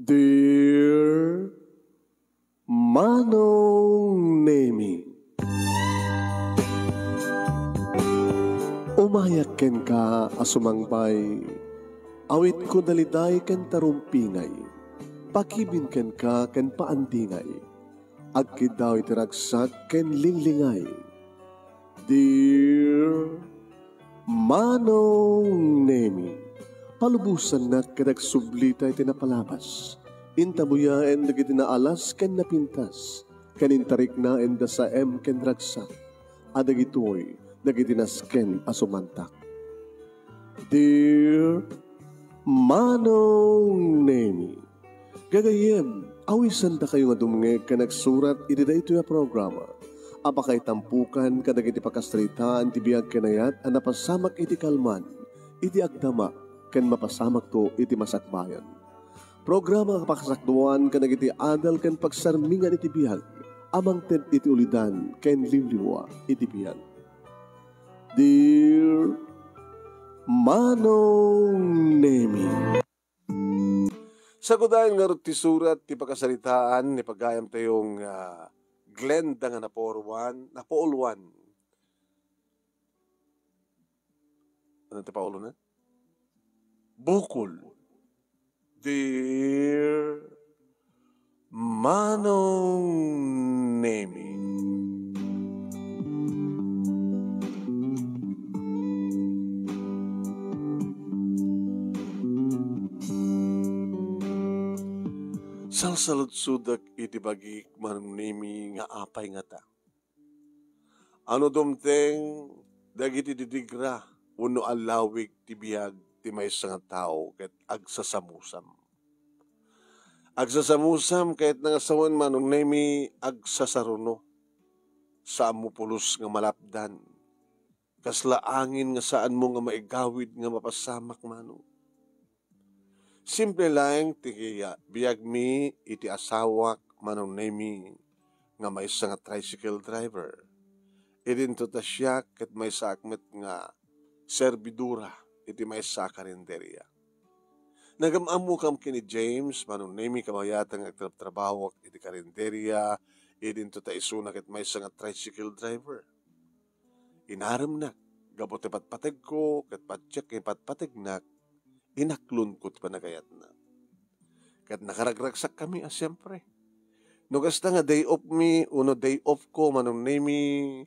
Dear Manong Nemi, umayak ken ka asumangbay, awit ko daliday ken tarumpingay, pakibin ken ka ken paandingay, agkid daw itiragsak ken linglingay. Dear Manong Nemi, palubusan na kadagsublita iti napalabas. Intabuyaen dagiti naalas ken napintas. Kanintarik na enda sa ken ragsak. Adagitoy dagiti nasken asumantak. Dear Manong Nemi, gagayem, awisan da kayo nga dumngeg ka nagsurat iti daytoy a programa. Apakay tampukan kadagiti pakastritaan ti biag kenayat a napasamak iti kalman, iti agdama, ken mapasamak to iti masakbayan. Programa kapakasakduan kadagiti adal ken pagsarmingan iti bihag, amang ted iti ulidan ken liwliwa iti bihag. Dear Manong Nemi, sagudayan nga ti surat ti pagkasalitaan ni pagayam tayong Glenda nga napoulwan. Ano ti paulo na? Bukol. Dear Manong Nemi, salsaludsudak iti bagik Manong Nemi nga apay nga ta. Ano dumteng dagiti didigra uno alawig ti biag ti maysa nga tao ket agsasamusam. Agsasamusam ket nangasawan Manong Nemi agsasaruno. Saan mo pulos nga malapdan. Kasla angin nga saan mo nga maigawid nga mapasamak Manong. Simple lang ti biag mi iti asawak Manong Nemi nga maysa nga tricycle driver. Idinto ta siya ket maysa akmet nga serbidura iti maysa karinderya. Nagamamo kam kini James Manong Nemi kamayatang agtrabaho iti karinderya, idinto ta isuna ket maysa nga tricycle driver. Inaram na gabot patpateg ko ket patsyek ket patpateg nak inaklon ko ti panagayat na. Ket nakaragragsak kami siyempre. No kasta nga day off mi, uno day off ko Manong Nemi,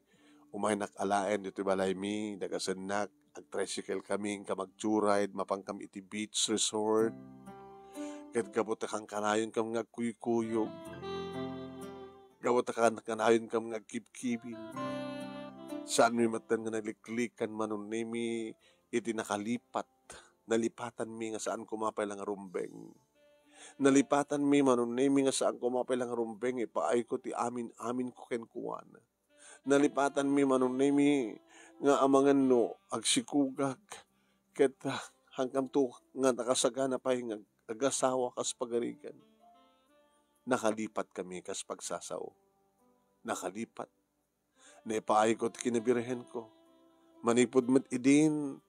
umay nakalaen dito balay mi, dagasanak, ag-tricycle kami, ka mag-joyride, mapangkam iti beach resort. Ket gabot kang kanayon kam nga kuy-kuyog. Gabot kang kanayon kam nga kip-kipin. Saan mi matan nga naliklikan Manong Nemi, iti nakalipat. Nalipatan mi nga saan kumapay lang rumbeng. Nalipatan mi Manong Nemi nga saan kumapay lang rumbeng, ipaay ko ti amin ko kenkuan. Nalipatan mi Manong Nemi nga amangan no agsikugak ket hanggang to nga nakasagana pa nga agasawa kas pagarigan. Nakalipat kami kas pagsasaw. Nakalipat. Naipaay ko ti kinabirhen ko. Manipod mat idin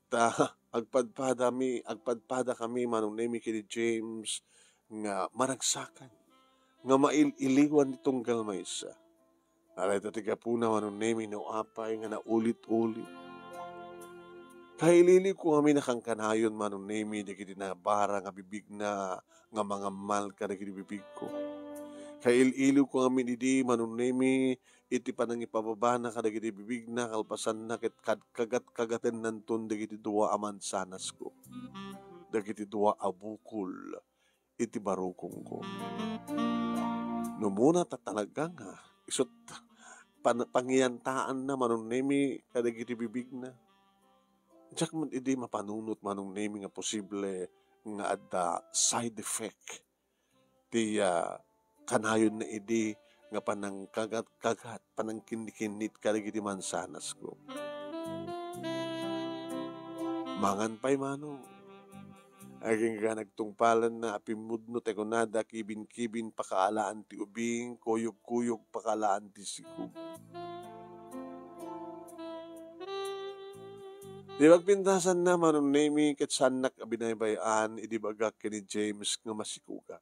ta agpadpada kami Manong Nemi kini James nga maragsakan nga maililiwan nitong galmaysa. Alay ta tiga puna Manong Nemi no apay nga naulit-ulit. Kailili ko kami nakangkanayon Manong Nemi dagiti na bara nga bibig na nga mga mal ka dagiti bibig ko. Kailili ko kami didi Manong Nemi iti panangipababa na kadagiti bibig na kalpasan na ket kagat-kagaten nanton dagiti dua amansanas ko. Dagiti dua abukol iti barukong ko. No muna tatalaga nga isot pangyantaan na Manong Nemi kadagiti bibig na. Diyak man idi mapanunot Manong Nemi nga posible nga adda side effect ti kanayon na idi nga panang kagat-kagat, panang kinikinit kadagiti mansanas ko. Mangan pa'y Manong. Aging ka nagtungpalan na apimudno te kunada kibin-kibin pakaalaan ti ubing, kuyog-kuyog pakaalaan ti sikog. Di magpintasan na manong nemi ket sanak abinaybayan idi bagak ni James nga masikuga.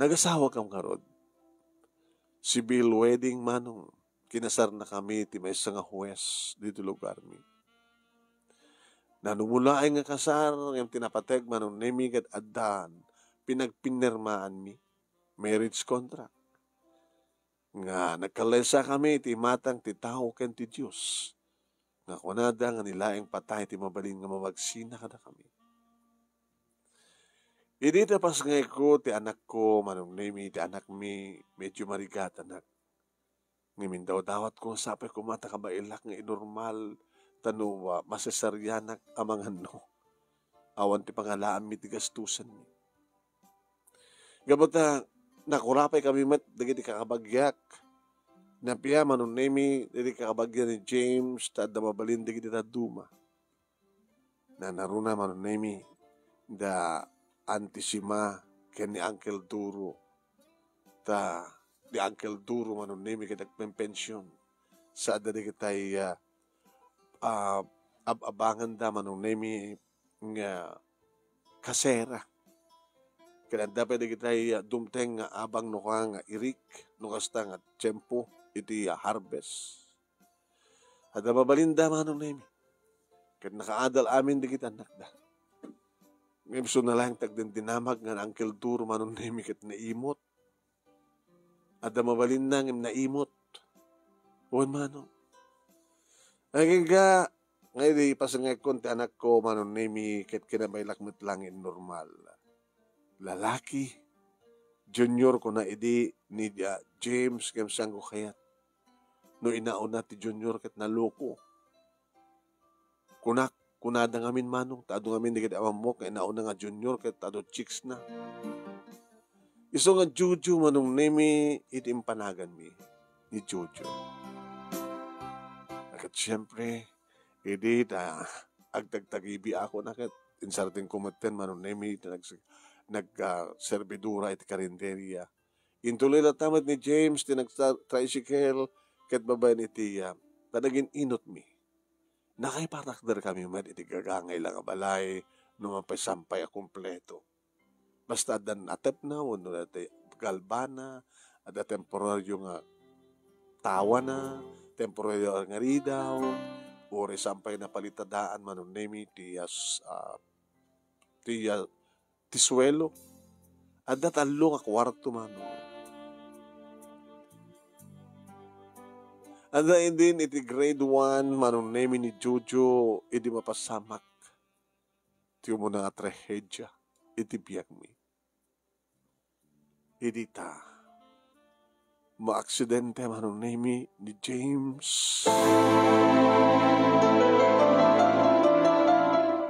Nagasawa kam karod. Civil wedding manong kinasar na kami ti maysa nga huwes dito lugar mi. Nanumula ay nga kasar yung tinapateg manong nemi ket addan pinagpinirmaan mi marriage contract. Nga nagkalesa kami ti matang ti tao ken ti Dios. Nga kunada nga nilaing patay ti mabalin nga mamagsina kada kami. Idi tapas nga ko ti anak ko manong nemi ti anak mi medyo marigat anak. Ngamin daw dawat ko sapay ko mata kabailak nga inormal tanuwa masasaryanak amang ano. Awan ti pangalaan mi ti gastusan mi. Gabata nakurapay kami mat dagiti kakabagyak. Napiya manong nemi dagiti kakabagyak ni James ta mabalin dagiti taduma. Na naruna manong nemi da antisima ken ni Uncle Duro. Ta di Uncle Duro manong nemi ket nagpempensyon. Sa dagiti tay abangan da manong nemi nga kasera. Kaya dapat kita dumteng nga abang no ka nga irik, no kasta nga tiyempo, iti harvest. At mabalinda manong nemi. Kaya nakaadal amin di kita nakda. Ngayon so na lang tagdinamag nga Uncle Duro manong nemi kat naimot. At mabalinda nga naimot. Uwan manong. Ay nga, ngayon di pasangay ko ti anak ko manong nemi kat kinabaylakmet lang normal. Lalaki, junior ko na idi ni James kem siyang ko kayat. No inauna ti junior ket naloko. Kunada ngamin manong, taado ngamin di kita amamok, inauna nga junior ket taado chicks na. Iso nga Juju manong nemi iti impanagan mi ni Juju. At siyempre, idi agtagtagibi ako na ket insarting kumaten manong nemi nag-servidura iti karinderya. Intuloy na tamat ni James, ti nag-tricycle, ket babay ni Tia, tadagin inot mi. Nakaipatakdar kami man iti gagangay lang balay, numampasampay a kumpleto. Basta dan atep na, wano dati galbana, ada temporaryo nga tawa na, temporaryo nga ridaw, ore sampay na palitadaan manon nemi tiswelo. At natalo nga kwarto mano. At din iti grade 1 manong nemi ni Jojo iti mapasamak. Iti mo na trahedya iti biyak mi. Iti ta maaksidente manong nemi ni James.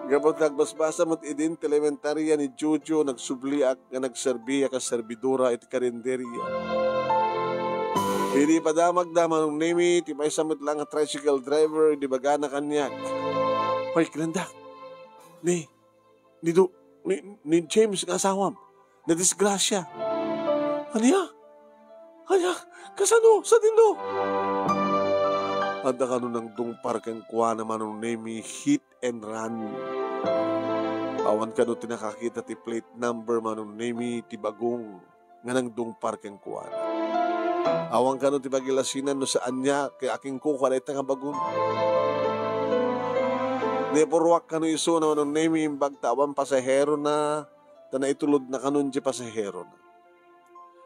Gabot nagbasbasa mo't idin elementarya ni Jojo nagsubliak nga nagserbiya ka servidura iti karinderya. Hindi padamag da manong nemi ti may samot lang nga tricycle driver di baga na kanyak. Hoy kinanda ni James nga asawam na disgrasya. Anya kasano sa dindo? Ada kanu nang dungpar kang kuha naman ng nemi hit and run. Awan kanu tinakakita ti plate number manong nemi ti bagong nga nang dungpar kang kuha. Awan kanu ti bagilasinan no saan niya kay aking kuha na nga bagong. Nepurwak kanu iso na manong nemi imbag tawan pasahero na tana itulod na kanun di pasahero na.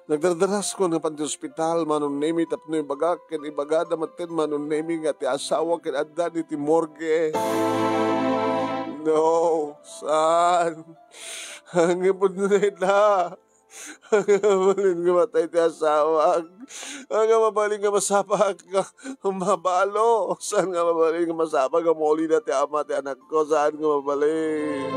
Nagdardaras ko ng panti-hospital, manong nemi tapno yung bagak, ken ibagada matin manong nemi nga ti asawa ken adda ni ti morgue. No, son. Hangipod na ita. Mabalin nga matay ti asawa. Nga mabalin nga masapak nga mabalo. Saan nga mabalin nga masapak nga muli na ti ama ti anak ko. Saan nga mabalin?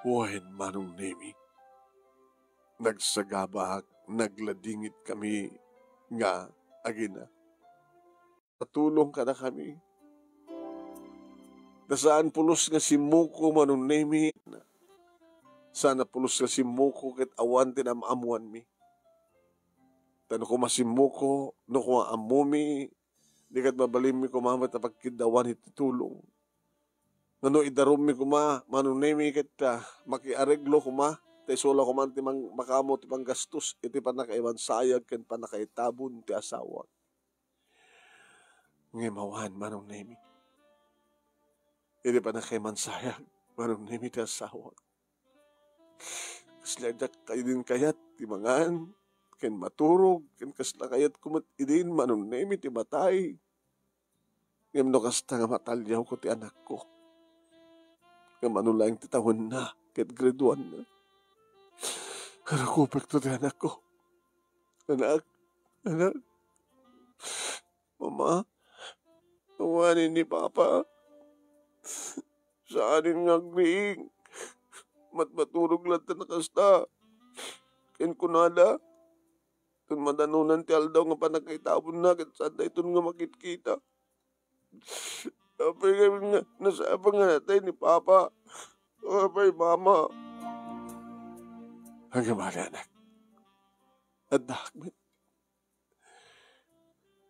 Buhayin manong nemi. Nagsagabak, nagladingit kami nga agina. Patulong ka na kami. Nasaan pulos nga si Muko manunemi. Sana pulos nga si Muko ket awan tinamamuan mi. Tano ko masimuko, no ko amumi, di kat mabalim mi kumamat na pagkidawan itutulong. Ngano idarum mi kuma, manunemi ket makiareglo kuma, tay sola kuman ti makamo ti panggastos, iti panakaiwan sayag ken panakaitabon ti asawa. Ngimawan manunemi. Iti panakaiman sayag, manunemi ti asawa. Kasladak kayo din kayat, ti mangan, ken maturog, ken kasla kayat kumat idin, manunemi ti matay. Ngam no kasta nga matalyaw ko ti anak ko. Ngam ano lang ti tawon na, ket graduan na. Karakupek to ti anak ko. Anak, mama, awanin ni Papa. Saanin nga agriing. Matmaturog lang ta nakasta. Ken kunada. Tun madanunan ti aldaw nga panagkaitabon na. Ket sanda itun nga makitkita. Apay kami nga nasabang nga natay ni Papa. Apay Mama. Hanggang mali anak. At dakmet.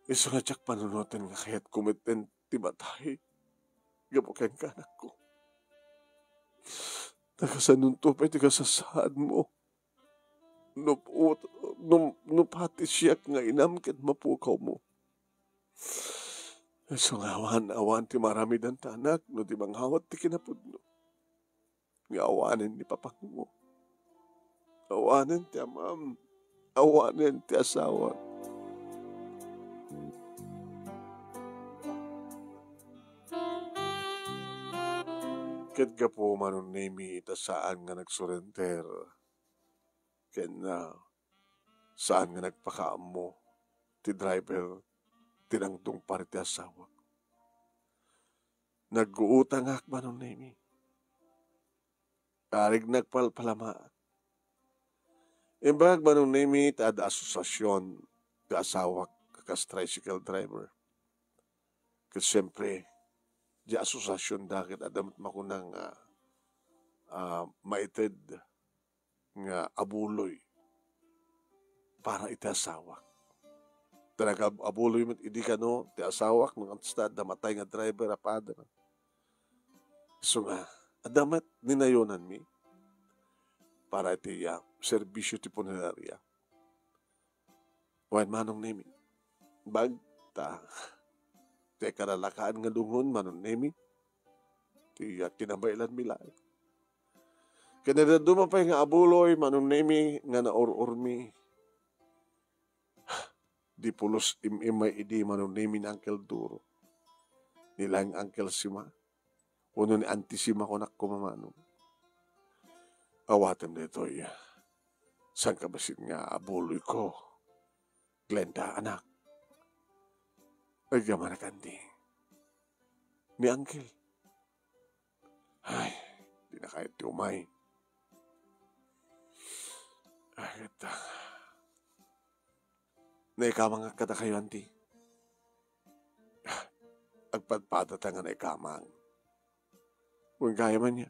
Iso nga tsak panunutin nga kaya't kumiten ti batay. Gabukin ka anak ko. Nakasanunto pa'y tigasasaan mo. Nupati siyak nga inam ket mapukaw mo. So nga awan ti marami dan tanak no ti manghawat ti kinapudno. Nga awanin ni papang mo. Awanin ti amam. Awanin ti asawa. Ket ka po manunemi ta saan nga nagsurrender. Ken saan nga nagpakaam mo ti driver tinangtong pari ti asawa. Nag-uutang ak manunemi. Karig nagpalpalamaan. Imbag manunemi ta ada asosasyon ti asawa kakas tricycle driver. Ket siyempre di asosasyon dakit adamat makunang maited nga abuloy para iti asawa. Talaga abuloy mo idi ka no, ti asawak nung antastad damatay nga driver apada. So nga, adamat ninayonan mi para iti serbisyo ti punerarya. Wan manong nemi. Bag ta ti karalakaan nga dungon manunemi. Ti kinabailan milay. Kanada dumapay nga abuloy manunemi nga naururmi. Di pulos imay idi manunemi ni Uncle Duro. Nilang Uncle Sima. Uno ni Auntie Sima ko nakumamano. Awatem dito saan ka basit nga abuloy ko? Glenda anak. Ay gamana kandi. Ni Uncle. Ay, di na kahit ti umay. Ay, ito. Naikama nga kada kayo, Auntie. Agpadpadata nga naikamang. Kung kaya man niya.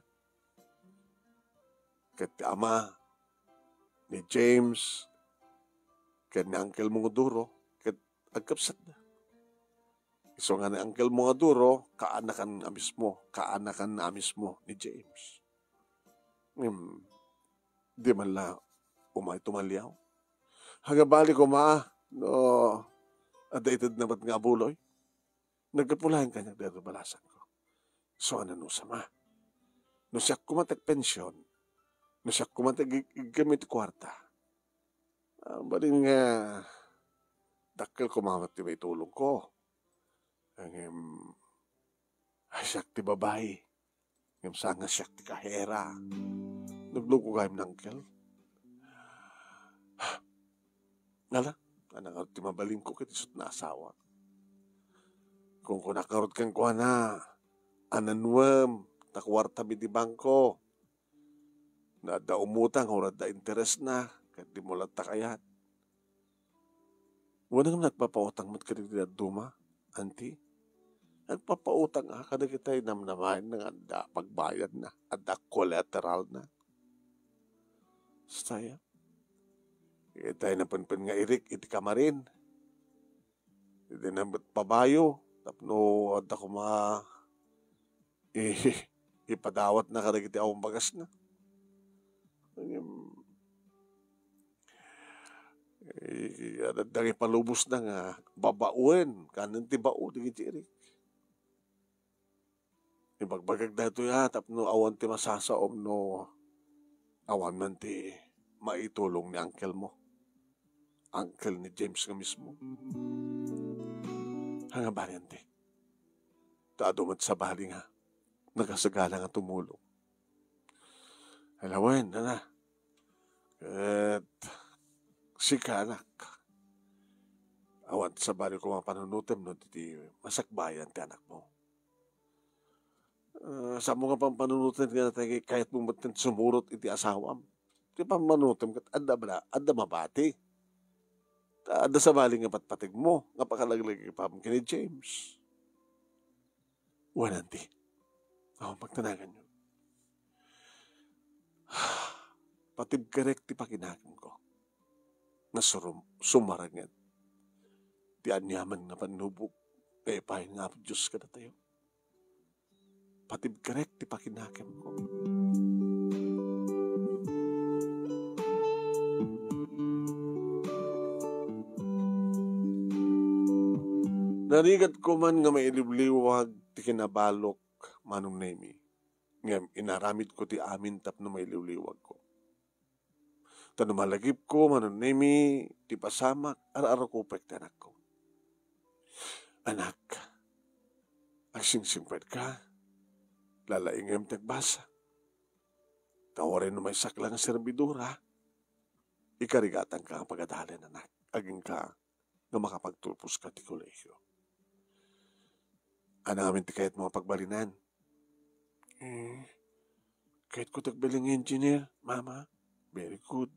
Kat ama ni James, kat ni Uncle mong duro, kat agkapsat na. So nga ni Uncle mong duro, kaanakan na mismo ni James. Di man la umay tumalyaw. Hagabali ko no, adated na ba't nga buloy? Nagkapulahan ka niya, dito balasan ko. So ano no sama? No siya kumatag pensyon, no siya kumatag gamit kwarta. Baling dakil kumamat ti may tulong ko. Ay siya ti babae. Ngam sanga siya ti kahera. Nagluko kayong nangkel. Nala, anang ti mabaling ko kitisot na asawa. Kung nakarot kang kuha na, ananwam, takwarta mi di bangko, na da umutang, o da interes na, kahit di mo lang takayat. Wala nga nagpapautang mat ka rin duma, Auntie. Nagpapautang kada kita'y namnamahin ng anda pagbayad na, anda collateral na. Saya. Itay na punpun nga irik, iti kamarin. Iti na pabayo, tapno anda ko ipadawat na kada kiti awang bagas na. Adang ipalubos na nga babauin kanan ti bao di irik. Ibagbagag na ito tapno awan ti masasaom no awan man ti maitulong ni uncle mo. Uncle ni James nga mismo. Hanga bariyan ti. Taadumat sa bali nga. Nagasagala nga tumulong. Alawen, na. At sika anak. Awan sa bali ko mga panunutem no, ti masakbayan ti anak mo. Sa mga pang panunutem nga natin kahit mumatin sumurot iti asawam. Ti pamanutem kat adda mabati. Adda sa bali nga patpatig mo. Nga pakalaglag ipam kini James. Wananti. Magtanagan nyo. Patib karek ti pakinagin ko. Sumarangan. Ti anyaman nga panubog. Kaya pahin nga po Diyos ka na tayo. Patib karek ti pakinagin ko. Narigat ko man nga mailibliwag ti kinabalok manong nemi. Nga inaramid ko ti amin tapno mailibliwag ko. Tano malagip ko manong nemi ti pasamak ar-aro ko pektanak ko. Anak, agsingsingpad ka, lalaingem tagbasa. Tawarin no may saklang serbidura, ikarigatan ka ang pagadalin anak. Aging ka na makapagtulpos ka ti kolehiyo. Ano amin ti kahit mga pagbalinan? Kahit ko tagbiling engineer, mama, very good.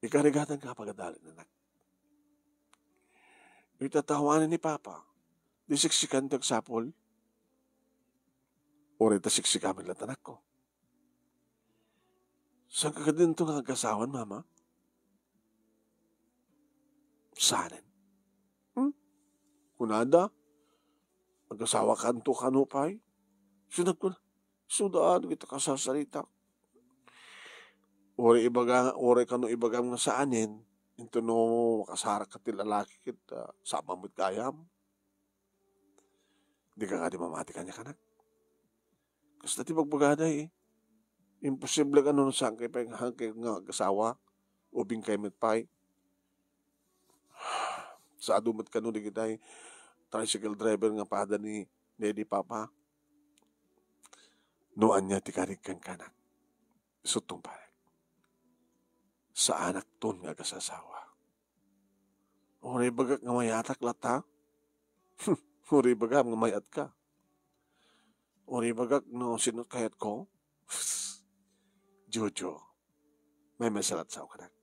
Ikarigatan ka pagadalin anak. Itatawanan ni papa, di siksikan tagsapol. O rin tasiksikamin lang anak ko. Saan ka din ito nga kasawan, mama? Sanin? Kunada? Mag-asawa kanto kanupay? Sunag ko na. Sudaan kita kasasalita. Ori kano ibagam nga saanin. Ito no makasara ka ti lalaki kita. Sama mo't kayam. Di ka nga di mamati kanya kanak. Kasi dati magbagada Imposible ka nun saan kayo nga kasawa. Ubing kayo mitpay. Sa adumat ka nun di kita tricycle driver nga pada ni Daddy Papa. Noan niya tikarig kang kanak. Sutong parek. Sa anak ton nga kasasawa. Uri bagak nga mayatak lata. Uri bagak nga mayat ka. Uri bagak no sinot kayat ko. Jojo. May masalat sa kanak.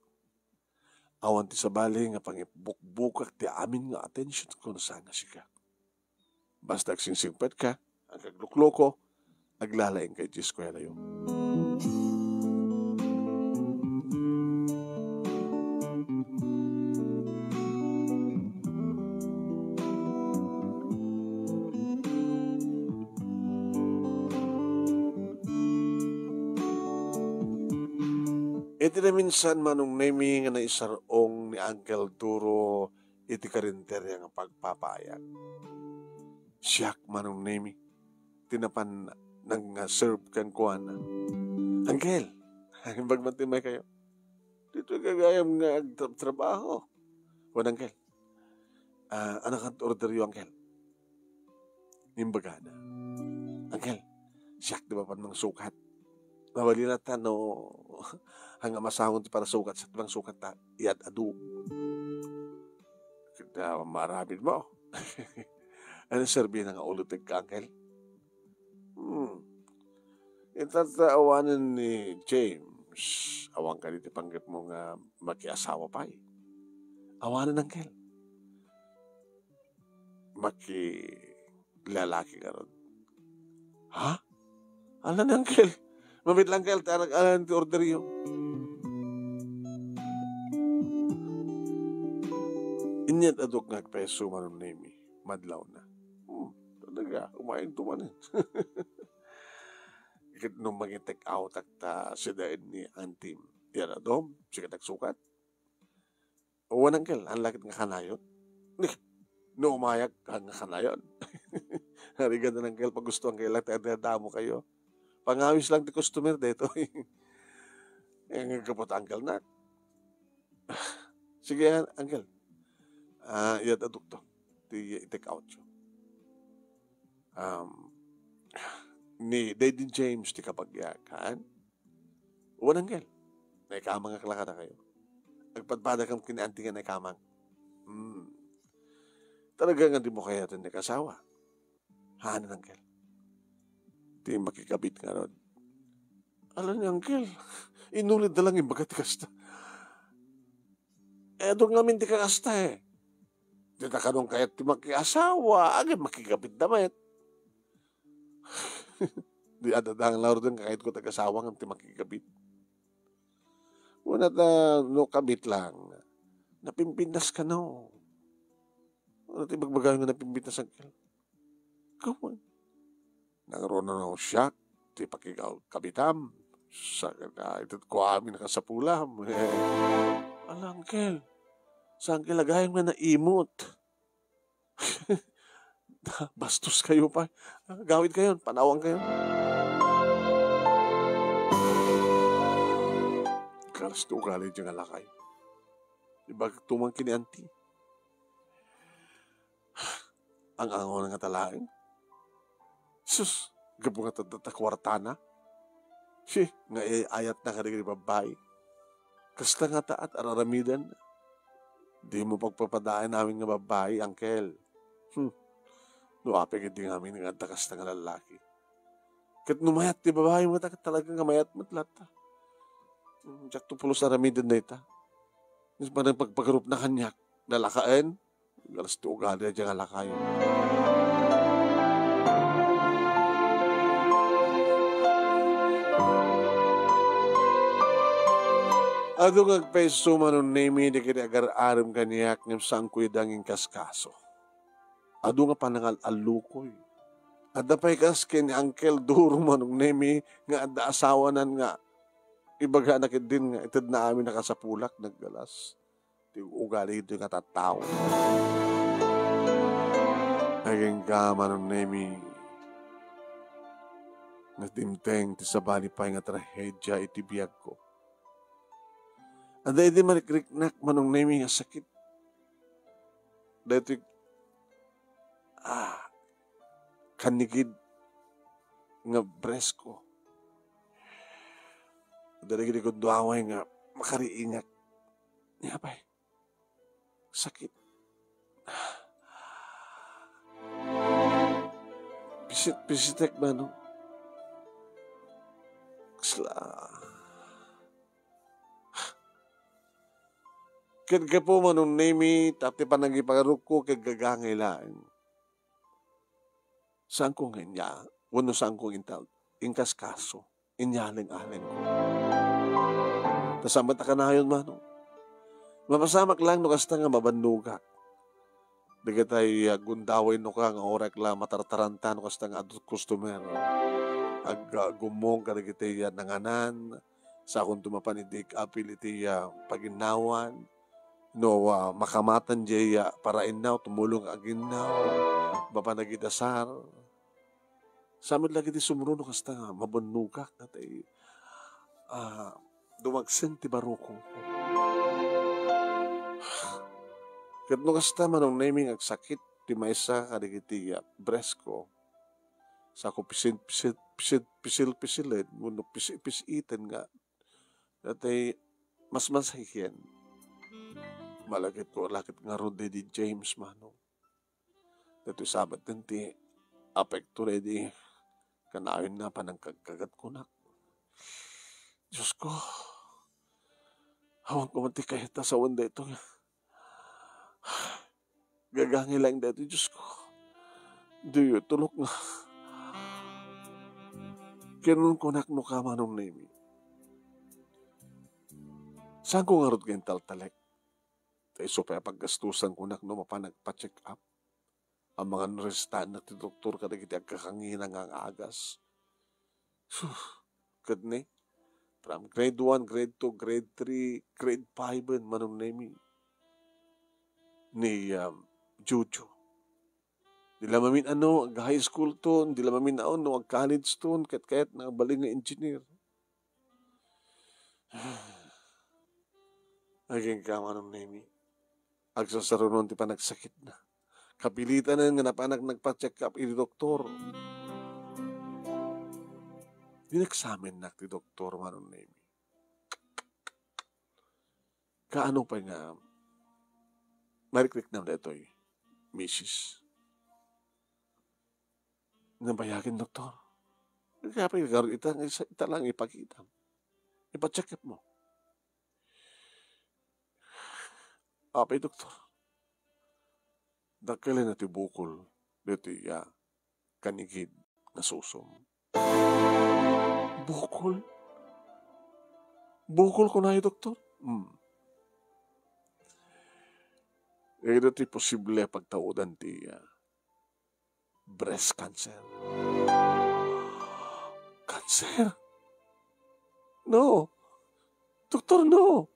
Awan ti sabali nga pangibukbukak ti amin nga atensyon ko na sana siya. Basta agsingsingpad ka, ang kaglukloko, aglalaing kay Diyos ko yun. Iti na minsan manong nemi nga naisarong ni Uncle Duro iti karinterya nga pagpapayag. Siyak manong nemi. Tinapan nang serve kan kuan. Uncle, bagmatimay kayo. Dito kagayam nga trabaho. Wan Uncle. Anak at order yung Uncle. Nimbaga na. Uncle, siyak di ba pan mga sukat? Mawali na ta no hanga masangon ti para sukat sa tibang sukat ta iyat adu. Kita marabid mo. Ano serbi na nga ulutig ka, Uncle? Itataawanan ni James. Awang ka dito panggap mo nga makiasawa pa Awanan, Uncle. lalaki ka ron. Ha? Alam ni Uncle. Mamit lang Uncle, alam ti order yun. Inyat adok nagpeso manon nemi. Madlaw na. Talaga, umayin tumanin. Ikit nung mag-take out at sidain ni Antim. Yan adom, siya nagsukat. Uwan Uncle, ang lakit nga kanayon. No umayag ka nga kanayon. Harigan na Uncle, pag gusto ang kailang, damo kayo. Pangawis lang ti customer dito. Ang kapot Uncle na. Sige Uncle. Yan adok to. I-take out yun. Ni Daddy James ti kapagyakan. Uwan Uncle. Naikamang aklaka na kayo. Agpadpada kang kinaantingan na ikamang. Talaga nga di mo kaya ito nakasawa. Hanan Uncle. Di makikabit nga ron. Alam niya Uncle. Inulid na lang yung bagat kasta. Doon nga minti ka kasta Di na kanong kaya ti makiasawa. Agad makikabit damit. Di adadang laro doon kahit ko tagasawa ng ti makikabit. Una no kabit lang. Napimpindas ka no. Ano ti bagbagay nga napimpindas Uncle? Kawan. Nangaroon na ako siyak. Ti pakikabitam. Sa ito ko amin nakasapulam. Alam Uncle. Saan kilagayan nga na imot? Bastos kayo pa. Gawid kayo. Panawang kayo. Kalas to ugali dyan alakay. Iba tumang kinianti. Ang ango nga talaing. Sus, gabo nga tatakwartana. Nga ayat na karigay babay. Kasta nga taat araramidan. Di mo pagpapadaan namin nga babae, Uncle. Nuapig hindi namin nga takas na nga lalaki. Kat numayat di babae mo talagang nga mayat matlata. Diyak to pulos aramidan na ita. Parang pagpagarup na kanyak, lalakain, galas to ugali na dyan alakayin. Ado ngagpeso manon nemi di kiti agar-aram kaniyak ngem sangkoy danging kaskaso. Ado nga panangal alukoy. Adda pay kas ken Uncle Duro manong nemi nga adda asawanan nga ibaga na din nga ited na amin nakasapulak naggalas. Ti ugali ito nga tataw. Naging ka manon nemi nga timteng ti sabali pay nga trahedya iti biyag ko. Ada iti marikrik-nak manong nemi nga sakit. Dito kanigid nga breast ko. Ada gidi ko duaway nga makariingat. Niya pa sakit. Pisit-pisitek manong. Kasla. Ken ka po manong nemi, tapos panagipagarup ko kay gagangilaan. Saan ko nga niya? Wano saan ko ingkas kaso. Inyaling-aling ko. Tasamat na ka na yun manong. Mapasamak lang no kasta nga mabandugak. Daga tayo gundaway no ka nga orak lang matartaranta no kasta nga adult customer. Gumong ka daga tayo nanganan. Sa akong tumapanidig apil iti paginawan. No, makamatan jaya para inaw, tumulong aginaw, bapanagidasar. Samad lagi di sumruno kasta nga, mabunugak na tayo. Dumagsen ti barukong ko. Kat no kasta manong naming agsakit, ti maysa kadigiti breast ko. Sa ako pisil-pisilin, muno pisitan nga. Datay, mas masahikyan. Malagit ko, lakit nga ro Daddy James, manong. Dito sabat din ti apekto ready. Kanawin na pa ng kagkagat ko na. Diyos ko, hawang kumanti kahit sa wanda ito. Gagangi lang dito, Diyos ko. Di tulok nga. Kinon ko nakno ka manong nemi. Saan ko nga rod kayong taltalek? Tayo so pa paggastusan ko nakno mapanagpa-check up. Ang mga restan na ti doktor kada kiti agkakangina nga ang agas. Kadne, from grade 1, grade 2, grade 3, grade 5, manong nemi ni Jojo. Dila mamin ano, ag high school to, dila mamin ano, ag college to, kahit nakabaling nga engineer. Aging ka manong nemi. Agsasarunon ti pa nagsakit na. Kapilitan na nga napanak nagpa-check up iti doktor. Dinaksamin na ti doktor manong nemi. Kaano pa nga, marikrik na ito'y, Mrs. Nabayagin, doktor. Kaya pa yung ita lang ipakita. Ipa-check up mo. Apay, doktor. Dakilin na ti bukol. Dito kanigid na susom. Bukol? Bukol ko na doktor? Ito ti posible pagtaudan ti breast cancer. Cancer? No. Doktor, no.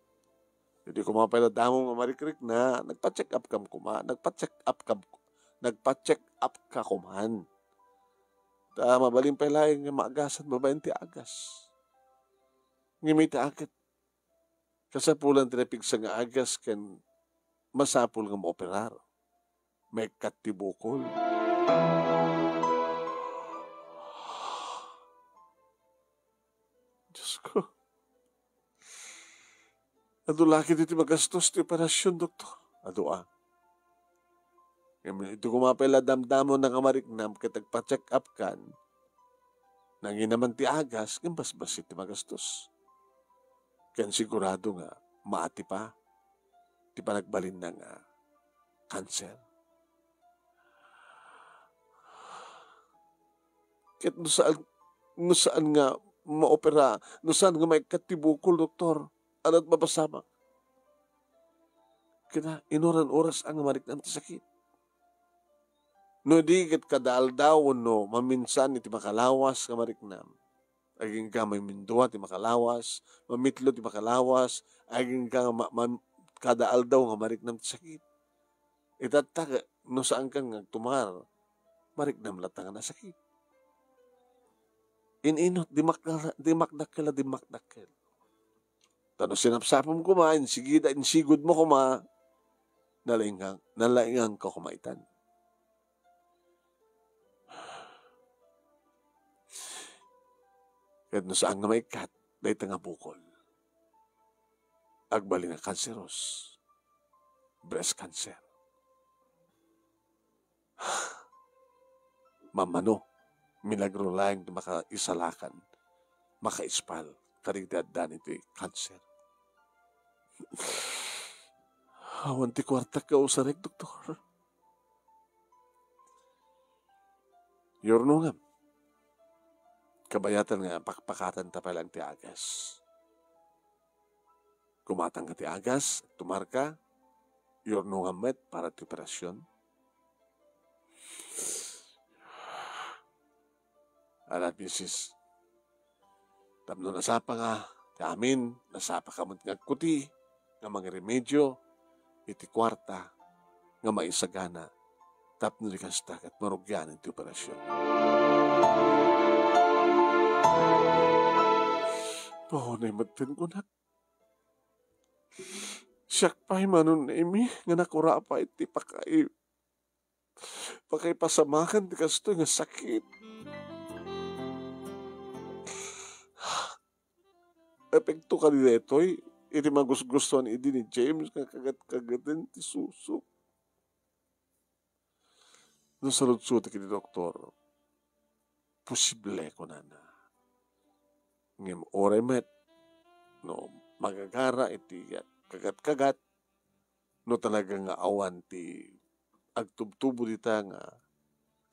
Hindi ko mapaladamong marikrik na nagpa-check up kam kuma. Nagpa-check up ka kuman. Mabaling pala yung maagasan babayan ti agas. Ngimita agad. Kasapulan tinapig sa nga agas ken masapul nga maoperar. May katibukol. Diyos ko. Ado laki dito magastos ti operasyon, doktor. Ado Ito kumapela damdamo na kamariknam kitagpa-check up kan. Nangin naman ti agas, kimbas-basit ti magastos. Ken sigurado nga, maati pa. Ti panagbalin ng cancer. Ket no saan nga maopera, no saan nga may katibukol, doktor. Ano't mapasama. Kina inoran-oras ang mariknam ti sakit. No di ket kadaldaw no maminsan iti makalawas nga mariknam. Aging ka may mindua ti makalawas, mamitlo ti makalawas, aging ka kadaaldaw nga mariknam ti sakit. Itatta no saan kang tumar, mariknam latang na sakit. Ininot dimakdakkel. Tano sinapsapom kuma, insigud mo kuma, nalaingang ka kumaitan. Kahit no saan nga maikat, dahi nga bukol. Agbali nga cancerous. Breast cancer. Mamano, milagro lang makaisalakan, makaispal, karigdad iti cancer. Awan ti kwarta ka usarek, doktor. Yorno nga. Kabayatan nga, pakpakatan ta palang ti agas. Kumatang ka ti agas, tumarka, yorno nga met para ti operasyon. Alat, misis, tapno nasapa nga, ti amin, nasapa ka mo ngagkuti, nga mga remedyo, iti kwarta, nga maisagana, tapno di kastak at marugyan iti operasyon. Pahonay matin ko na. Siyak pa'y manon emi, nga nakura pa iti pakay pasamakan ti kasto nga sakit. Epekto ka niletoy, iti magusgustuhan iti ni James, nga kagat-kagatin ti suso. No saludsuti kiti doktor, posible ko na. Ngem oremet, no magagara iti kagat-kagat, no talaga nga awan ti agtubtubo dita nga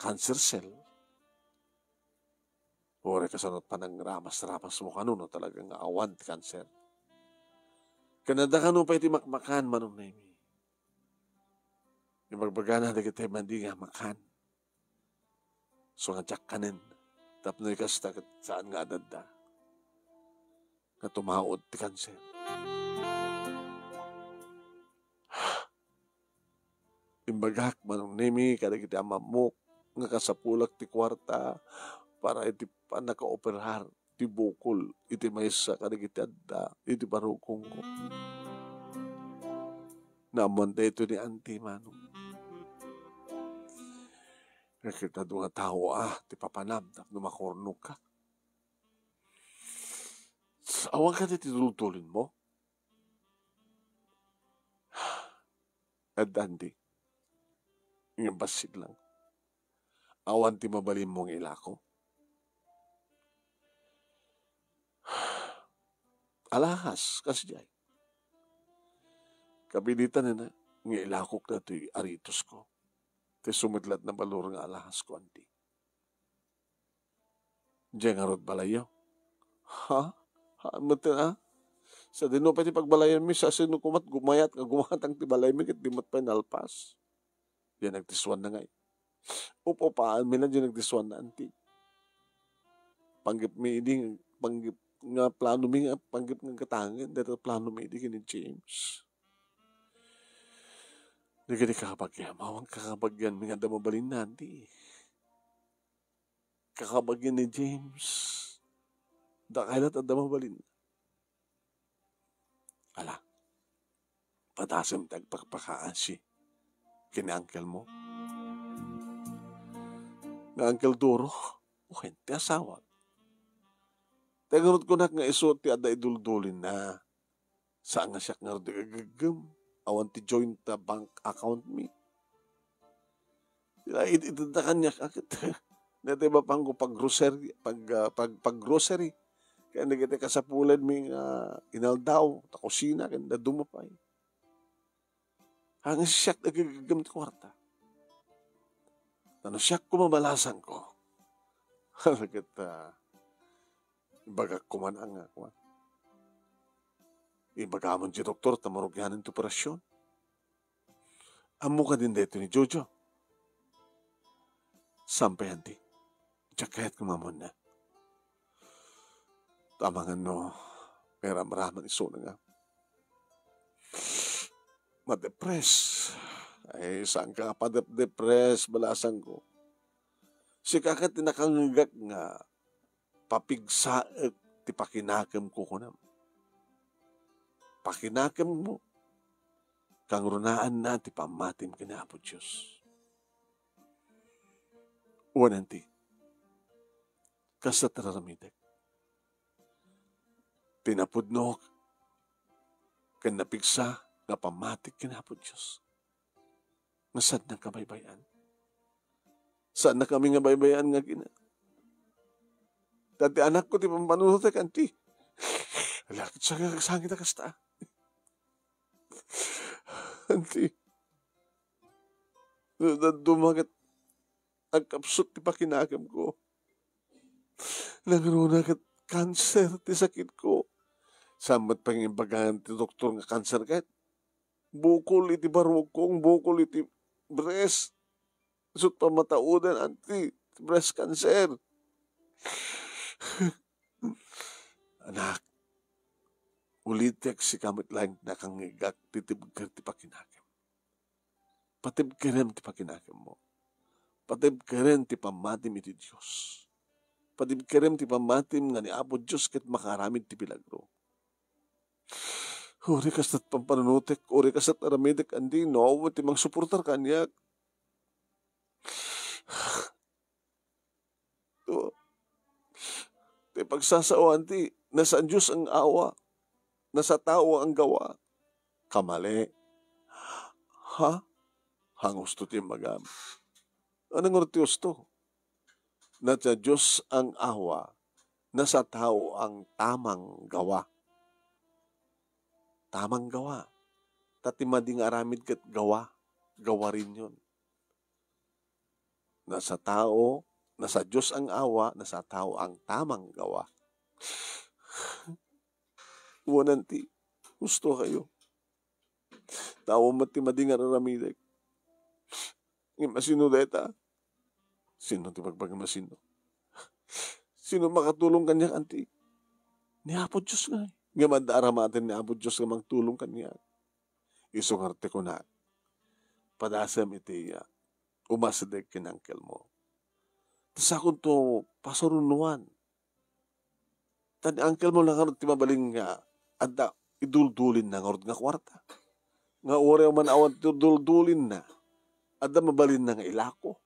cancer cell. Ore kasanot pa ng ramas-ramas mo kanuno talagang awan ti cancer. Kanada kanu pa iti makmakan manong na imi. Yung magbagana na kita mandi nga makan. So nga tsak kanin. Tapno ikasta saan nga adada. Na tumaod ti cancer. Imbagak manong nemi kada kiti amamok nga kasapulak ti kwarta para iti naka-operar ti bukol iti maysa kada kiti adda iti barukong ko. Naamon ito ni auntie manong. Nakita doon nga tao ti papanam tapno makorno ka. Awang ka ti tulutulin mo. At dandi. Yung basig lang. Awan ti mabalin mong ilako. Alahas, kasi jay. Kabilitan na nga ilakok na ito aritos ko. Ti sumidlat na balur nga alahas ko, anti. Diyan nga rod balayaw. Ha? Mati na? Sa dino pa ti pagbalayan mi, sa sino kumat gumayat ang ti balay mi, kit di mat pa nalpas. Diyan nagtiswan na ngay. Upopaan mi lang diyan nagtiswan na, anti. Panggip mi ini, panggip nga plano mi nga, panggip nga katangin, dito plano mi ini kini James. Di ka di kakabagyan, mawang kakabagyan mi nga damabalin na, anti. Kakabagyan ni James. Dakailat at damabalin. Ala, patasam tagpakpakaan si kini-uncle mo. Nga Uncle Duro, ti asawa. Tagarot ko na nga iso ti ada iduldulin na saan nga siya nga gagagam. Awan ti joint bank account mi. Itadakan niya kakit. Nati ba pang pag-grocery, pag-grocery. Kaya nagiti kasapulan mi nga inaldaw, ta kusina, kaya na dumapay. Hanggang siyak nagagagam ti kwarta. Ano siyak kumabalasan ko. Hanggang ibagak kuman ang ako. Ibagamon si doktor, tamarugyanan ti operasyon. Amo ka din dito ni Jojo. Sampayan ti. Tsakayat kumamon na. Tamangan no, pera maraman iso na nga. Madepress. Ay, saan ka pa depress, balasan ko. Si kakat tinakangagak nga, papigsaet, ti pakinakam ko kunam. Pakinakam mo. Kang runaan na, ti pamatim ka na po Diyos. Uwananti, kasataramitek. Tinapudno, kan napigsa, nga pamatik ka na po Diyos. Nasad na kabaybayan. Saan na kami nga baybayan nga gina? Dati anak ko, ti pampanunutek, anti. Alakit sa kagsangit na kasta. Anti. Dumagat agkapsot ti pakinakam ko. Nangarunagat cancer ti sakit ko. Sambat pang imbagaan ti doktor nga cancer kahit bukol iti barog kong, bukol iti breast. Sut pa mataudan, anti, breast cancer. Anak, ulitek si kamit lang nakangigak titibgar ti pakinakam. Patibgaran ti pakinakam mo. Patibgaran ti pamatim iti Diyos. Patibgaran ti pamatim nga ni Apo Diyos ket makaramid ti pilagro. Uri kastat pampanunutek, uri kastat aramidek, andi, no, ti mang suportar kanyak. Ti pagsasawan ti, nasa Diyos ang awa, nasa tao ang gawa. Kamali. Ha? Hangos to ti magam. Anong ortios to? Nasa Diyos ang awa, nasa tao ang tamang gawa. Tamang gawa. Tati mading aramid kat gawa. Gawa rin yun. Nasa tao, nasa Diyos ang awa, nasa tao ang tamang gawa. Wananti, gusto kayo. Tao mati madingan ang ramidag. Ng masino deta. Sino ti pagbag masino? Sino makatulong kanya, anti? Ni Apo Diyos nga. Nga mandaramatin ni Apo Diyos nga magtulong kanya. Isungarte ko na. Padasam iti umasadeg kinangkel mo. Tas akong to pasurunuan. Tani angkel mo lang ti mabaling nga adda iduldulin na nga nga kwarta. Nga ore man awan ti duldulin na. Adda mabalin na nga ilako.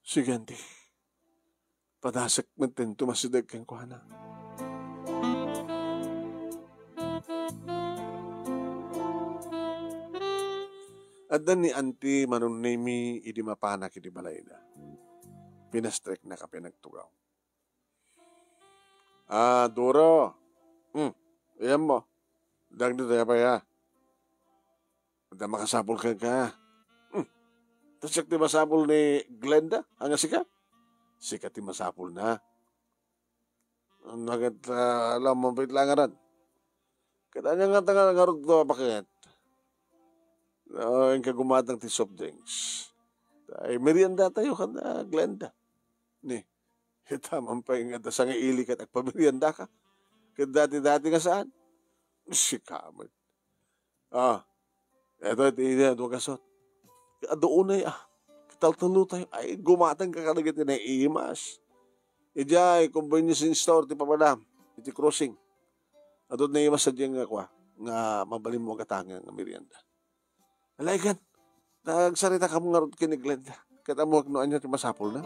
Siganti. Padasak menten tumasideg kang kuhana. Adda ni anti manunimi idi mapanak idi balayda. Pinastrek na ka pinagtugaw. Duro. Ayan mo. Dagdo tayo pa ya. Adda makasapol ka. Tasak ti masapol ni Glenda? Hanga sika? Sika ti masapol na. Nagat alam mo bait langaran. Katanya nga tanga ngarot ko bakit? Ang kagumatang ti soft drinks. Ay merienda tayo ka na Glenda. Ni, tamang pa yung atasang iili ka at pamerienda ka. Kaya dati-dati nga saan? Sikamot. Eto ito kasot. Doon ay kitaltalo tayo. Ay gumatang ka kalagit na iimas. Ijay, convenience store ti papadam. Iti crossing. Adot na imas sa diyang nga mabalim mo katanga nga merienda. Alay kan, nagsarita ka mga rod kiniglenda. Kata mo noan niya ti masapol na.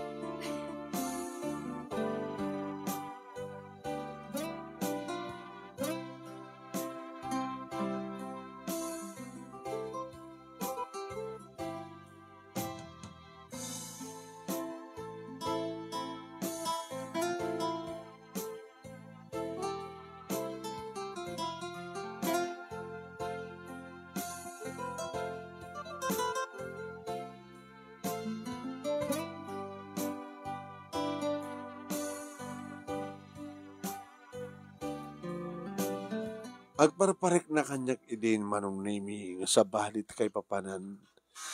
Agparparek na kanyak idin manong nimi nga sa balit kay papanan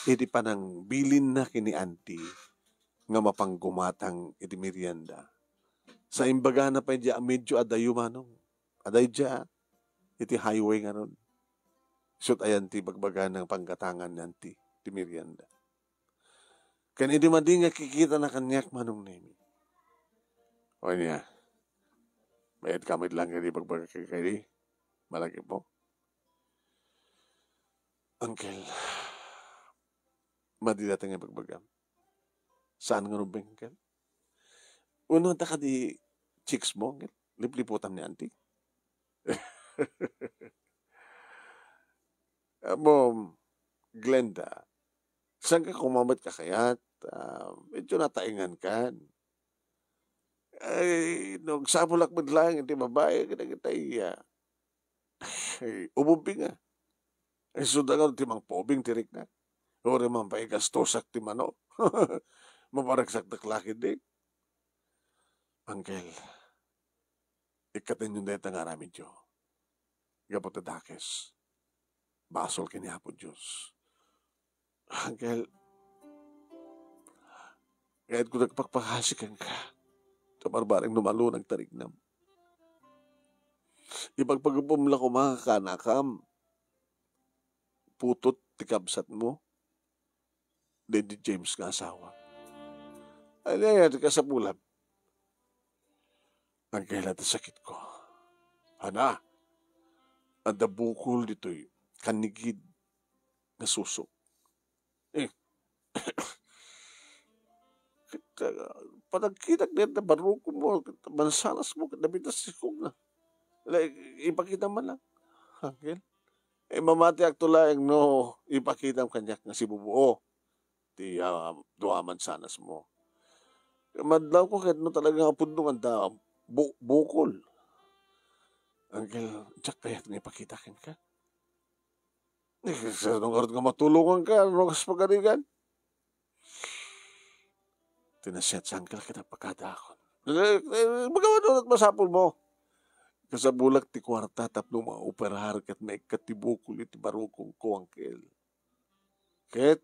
idi panang bilin na kini anti nga mapanggumatang idi merienda. Sa imbaga na pa idya medyo adayo manong. Aday dya iti highway nga nun. Sut ayan ti bagbaga ng panggatangan nanti ti merienda. Kan idi madi nga kikita na kanyak manong nimi. O niya, mayad kamit lang kadi bagbaga kay malaki po. Uncle, madidata nga pagbagam. Saan nga nubeng, Uncle? Uno ta ka di chicks mo, Uncle? Lipliputan ni auntie. Amo, Glenda, saan ka kumamat ka kayat? Medyo nataingan kan. Ay, nagsapulak mo lang, hindi babae, kita umubing nga. Ay sudangan timang pobing tirik na. Ore man pa igastosak ti mano. Maparagsak taklakid di. Uncle, ikatin yung deta nga namin Diyo. Gapot na dakes. Basol kinihapo Diyos. Uncle, kahit ko nagpagpakasikan ka, tamarbaring numalo ng tarignam. Ipagpagupom lang ko mga kanakam. Putot tikabsat mo. Lady James nga asawa. Ay, nayan ka sa pulam. Ang kailan sakit ko. Hana, ang dabukol dito'y kanigid na suso. Panagkitak na baruko mo, mansanas mo, nabitas sikong na. Ipakita man lang. Angel. Mamati aktulaeng no, ipakita ang kanyak nga si bubuo. Ti duaman sanas mo. Madlaw ko kahit no talagang apundungan da bukol. Angel, tsak kayat nga ipakita kin ka. Sa nung nga matulungan ka, ano kas pagkarigan? Tinaset sa angkal kita pagkadakon. Magawa doon at masapol mo. Kasabulak ti kwarta tapno mga operahar kat may katibukul iti barukong ko angkel. Ket,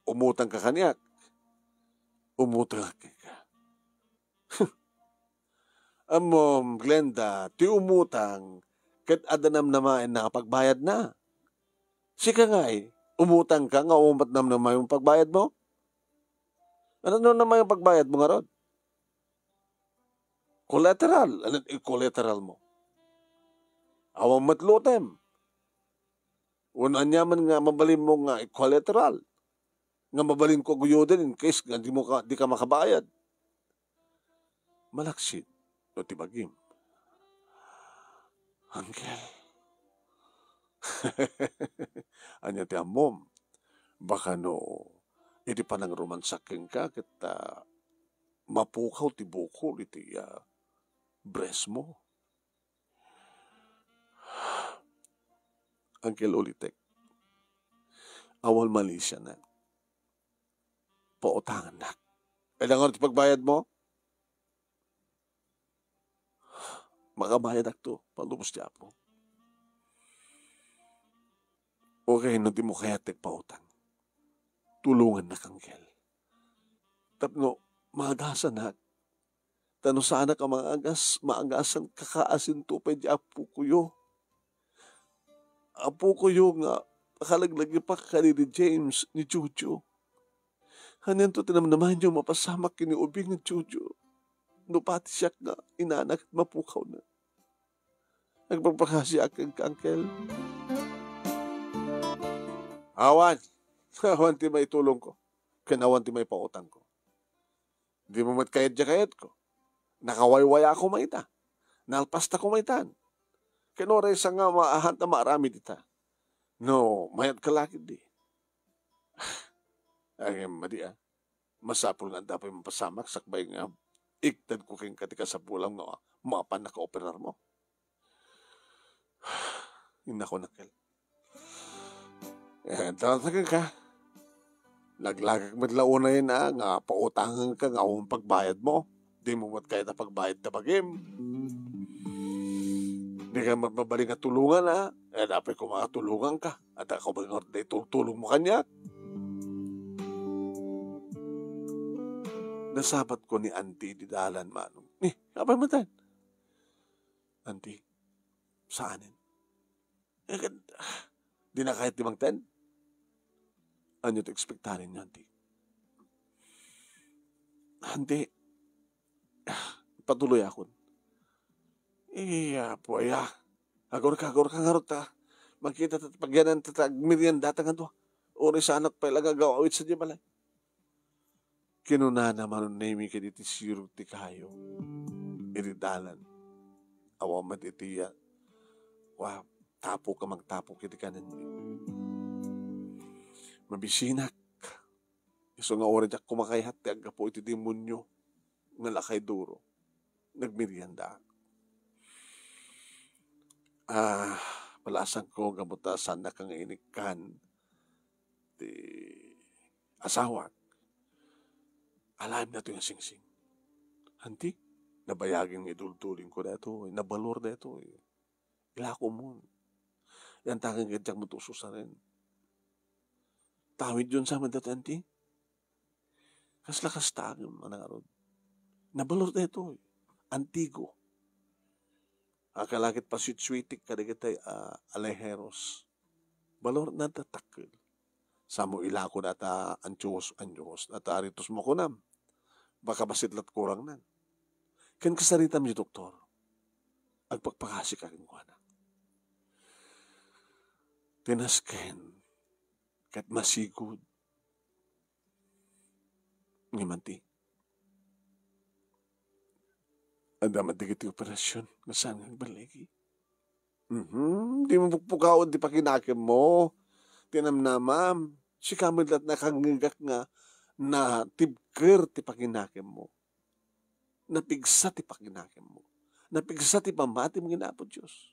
umutang ka kanyak. Umutang ka. Amom, Glenda, ti umutang, ket adanam naman nakapagbayad na. Sika nga umutang ka nga umatnam naman yung pagbayad mo. Ano naman yung pagbayad mo nga ron? Collateral. Ano yung collateral mo? Awang matlutem. Unan yaman nga mabalin mo nga collateral. Nga mabalin ko guyodin in case nga di ka makabayad. Malaksit. No tibagim. Angkel. Anya ti amom. Baka no, iti panang romansaking ka kita mapukaw ti bukol iti breast mo. Angkel ulitek. Awal mali siya na. Pautangan na. Kailangan iti pagbayad mo? Makabayad akto. Palubos ti apo. Okay, no di mo kaya pautang. Tulungan na kangkel. Tapno, maagasan na. Tano sana ka maagasan kakaasin to pa di apo kuyo. Apo kuyo nga, pakalaglagi pa ka ni James, ni Jojo. Hanan to tinamnaman yung mapasamak kini ubing ni Jojo. No pati siya nga, inanak at mapukaw na. Nagpapakasya kang kangkel. Awan. Awan ti may tulong ko. Kinawan ti may pautang ko. Di mo matkayad ko. Nakawaywaya ako maita. Nalpasta ko maitan. Kinore sa nga maahan na marami dita. No, mayat kalakid di. Ay, madi Masapul nga dapat mapasamak sakbay nga iktad ko kayong katika sa pulang nga mapan na ka-operar mo. Inako nakil. Talagang ka. Naglagag madlauna yun nga pautangan ka nga ang pagbayad mo. Di mo kahit na pagbayad na bagim. Di ka mabaling nga tulungan dapat ko makatulungan ka. At ako ba nga tulong mo kanya? Nasabat ko ni Auntie di dalan manong. Kapay mo tan? Auntie, saanin? Di na kahit 5 ten? Ano ito ekspektarin niya, Auntie? Auntie, patuloy ako. Puaya. Agor ka ngarot ta. Magkita pagyanan tatag merienda nga to. Uri sa anak pa ilaga gawawit sa di balay. Kinuna naman nami ka diti sirog ti kayo. Iridalan. Awa matitiya. Tapo ka magtapo kiti kanan. Mabisinak. Iso nga oras jak kumakayhat ti agapo iti demonyo. Nalakay duro. Nagmerienda. Palasan ko gamutasan na kang inikan ti asawa. Alam na ito yung singsing. Hanti, nabayagin ng idultuling ko na ito. Nabalor na ito. Ilako mo. Yan tangang gadyak mo tuso sa rin. Tawid yun sa amin dati, Hanti. Kas tagim, manarod. Nabalor na ito. Antigo. Akalakit pa sweet-sweetik kadagatay alejeros. Balor na tatakil. Samo ilako na ta anjos. Nata aritos mo kunam. Baka basitlat kurang nan. Kan kasaritam ni doktor. Agpagpakasi ka rin ko na. Tinasken. Kat masigod. Ngimanti. Anda madigiti operasyon. Nasaan ang baligi? Di mo pukpukaon di pakinakim mo. Tinamnamam. Si kamilat nakangigak nga na tibker ti pakinakim mo. Napigsa ti pakinakim mo. Napigsa ti pamati mo ginapod Diyos.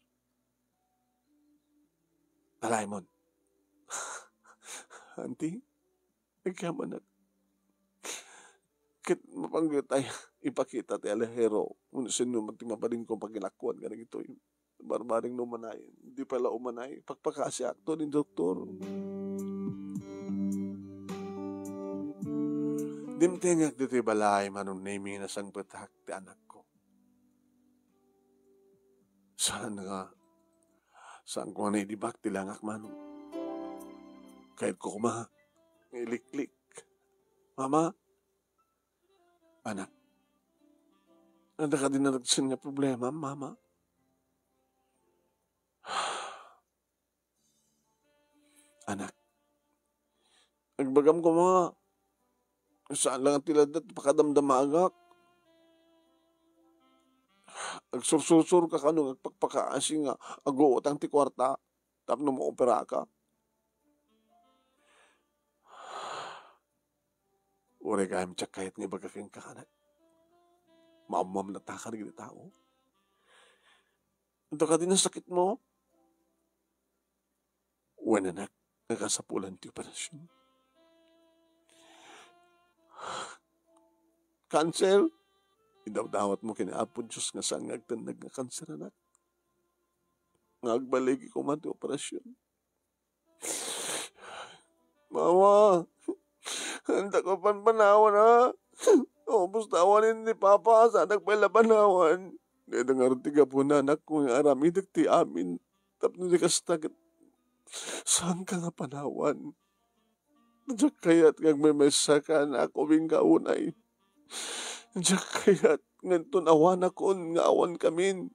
Alay mo. Auntie, Nagyaman na. Kit mapanggit ay ipakita ti alahero. Kung sino matimabalin kong pagkinakuan ka na ito. Barbaring numanay. Hindi pala umanay. Pagpakasi akto ni doktor. Dimtingak dito balay manong naming na sang batak ti anak ko. Saan nga? Saan ko na idibak ti langak manong? Kahit ko kuma, iliklik. Mama, anak, nanda ka din na nagsin nga problema, mama. Anak, nagbagam ko mga, saan lang ang tilad at pakadamdamagak. Agsursur ka kanong agpakpakaasi nga, aguot ang ti kwarta, tapno mo opera ka. Ure ka tsak kahit nga bagakeng kakanak. Maamam na takar gini tao. Ito ka din ang sakit mo. Uwan anak, nakasapulan ti operasyon. Cancer? Idawdawat mo kinaapon Diyos nga saan ngagtandag nga cancer anak. Ngagbaligi ko man ti operasyon. Mama, handa ko panpanawan ha. O, bustawan ni Papa, sana pala panawan. Ngayon ang artiga po na anak ko nga aramidag ti amin. Tapos di kastagat. Saan ka nga panawan? Diyak kaya't kag may mesa ka na ako bing kaunay. Diyak kaya't nganton awan akon nga awan kamin.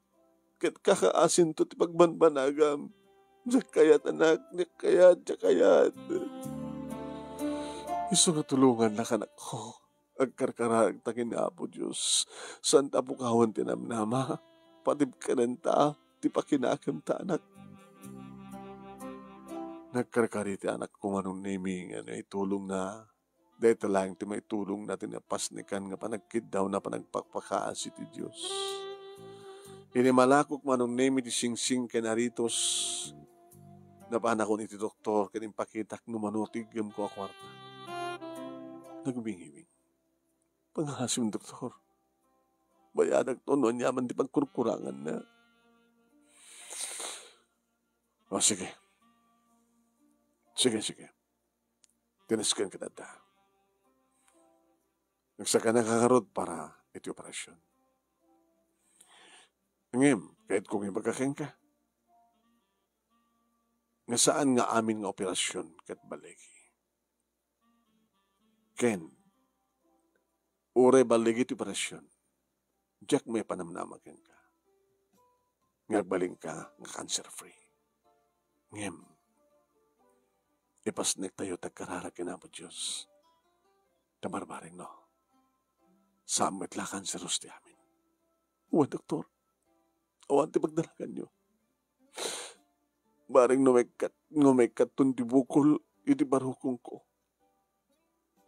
Kat kakaasin to ti pagbanbanagam. Diyak kaya't anak, diyak kaya't. Iso nga tulungan na kanak ko. Agkarkarag takin na po Diyos. Saan tapo kawan tinamnama? Patib ka nanta, ti pakinakam ta anak. Nagkarkari ti anak ko manong naming itulong na. Dito lang ti may tulong natin na pasnikan nga panagkid daw na panagpakpakaasi ti Diyos. Inimalakok manong naming ti singsing kenaritos. Napanakon iti doktor kaning pakitak numanutig yung ko kwarta. Nagbingibing. Panghasim doktor. Bayadag to noon yaman di pagkurkurangan na. O sige. Sige. Tiniskan ka na da. Nagsaka na kakarod para iti operasyon. Ngem, kahit kung ibagakeng ka. Nga saan nga amin nga operasyon kat balegi. Ken, ure balegi iti operasyon. Diyak may panamnamagan ka. Ngagbaling ka nga cancer-free. Ngem, ipasnik tayo tagkararakin na po Diyos. Tamarbaring no. Samit lakan sa rusti amin. Uwan, doktor. Awan ti pagdalagan nyo. Baring numekat tundi bukol, iti barukong ko.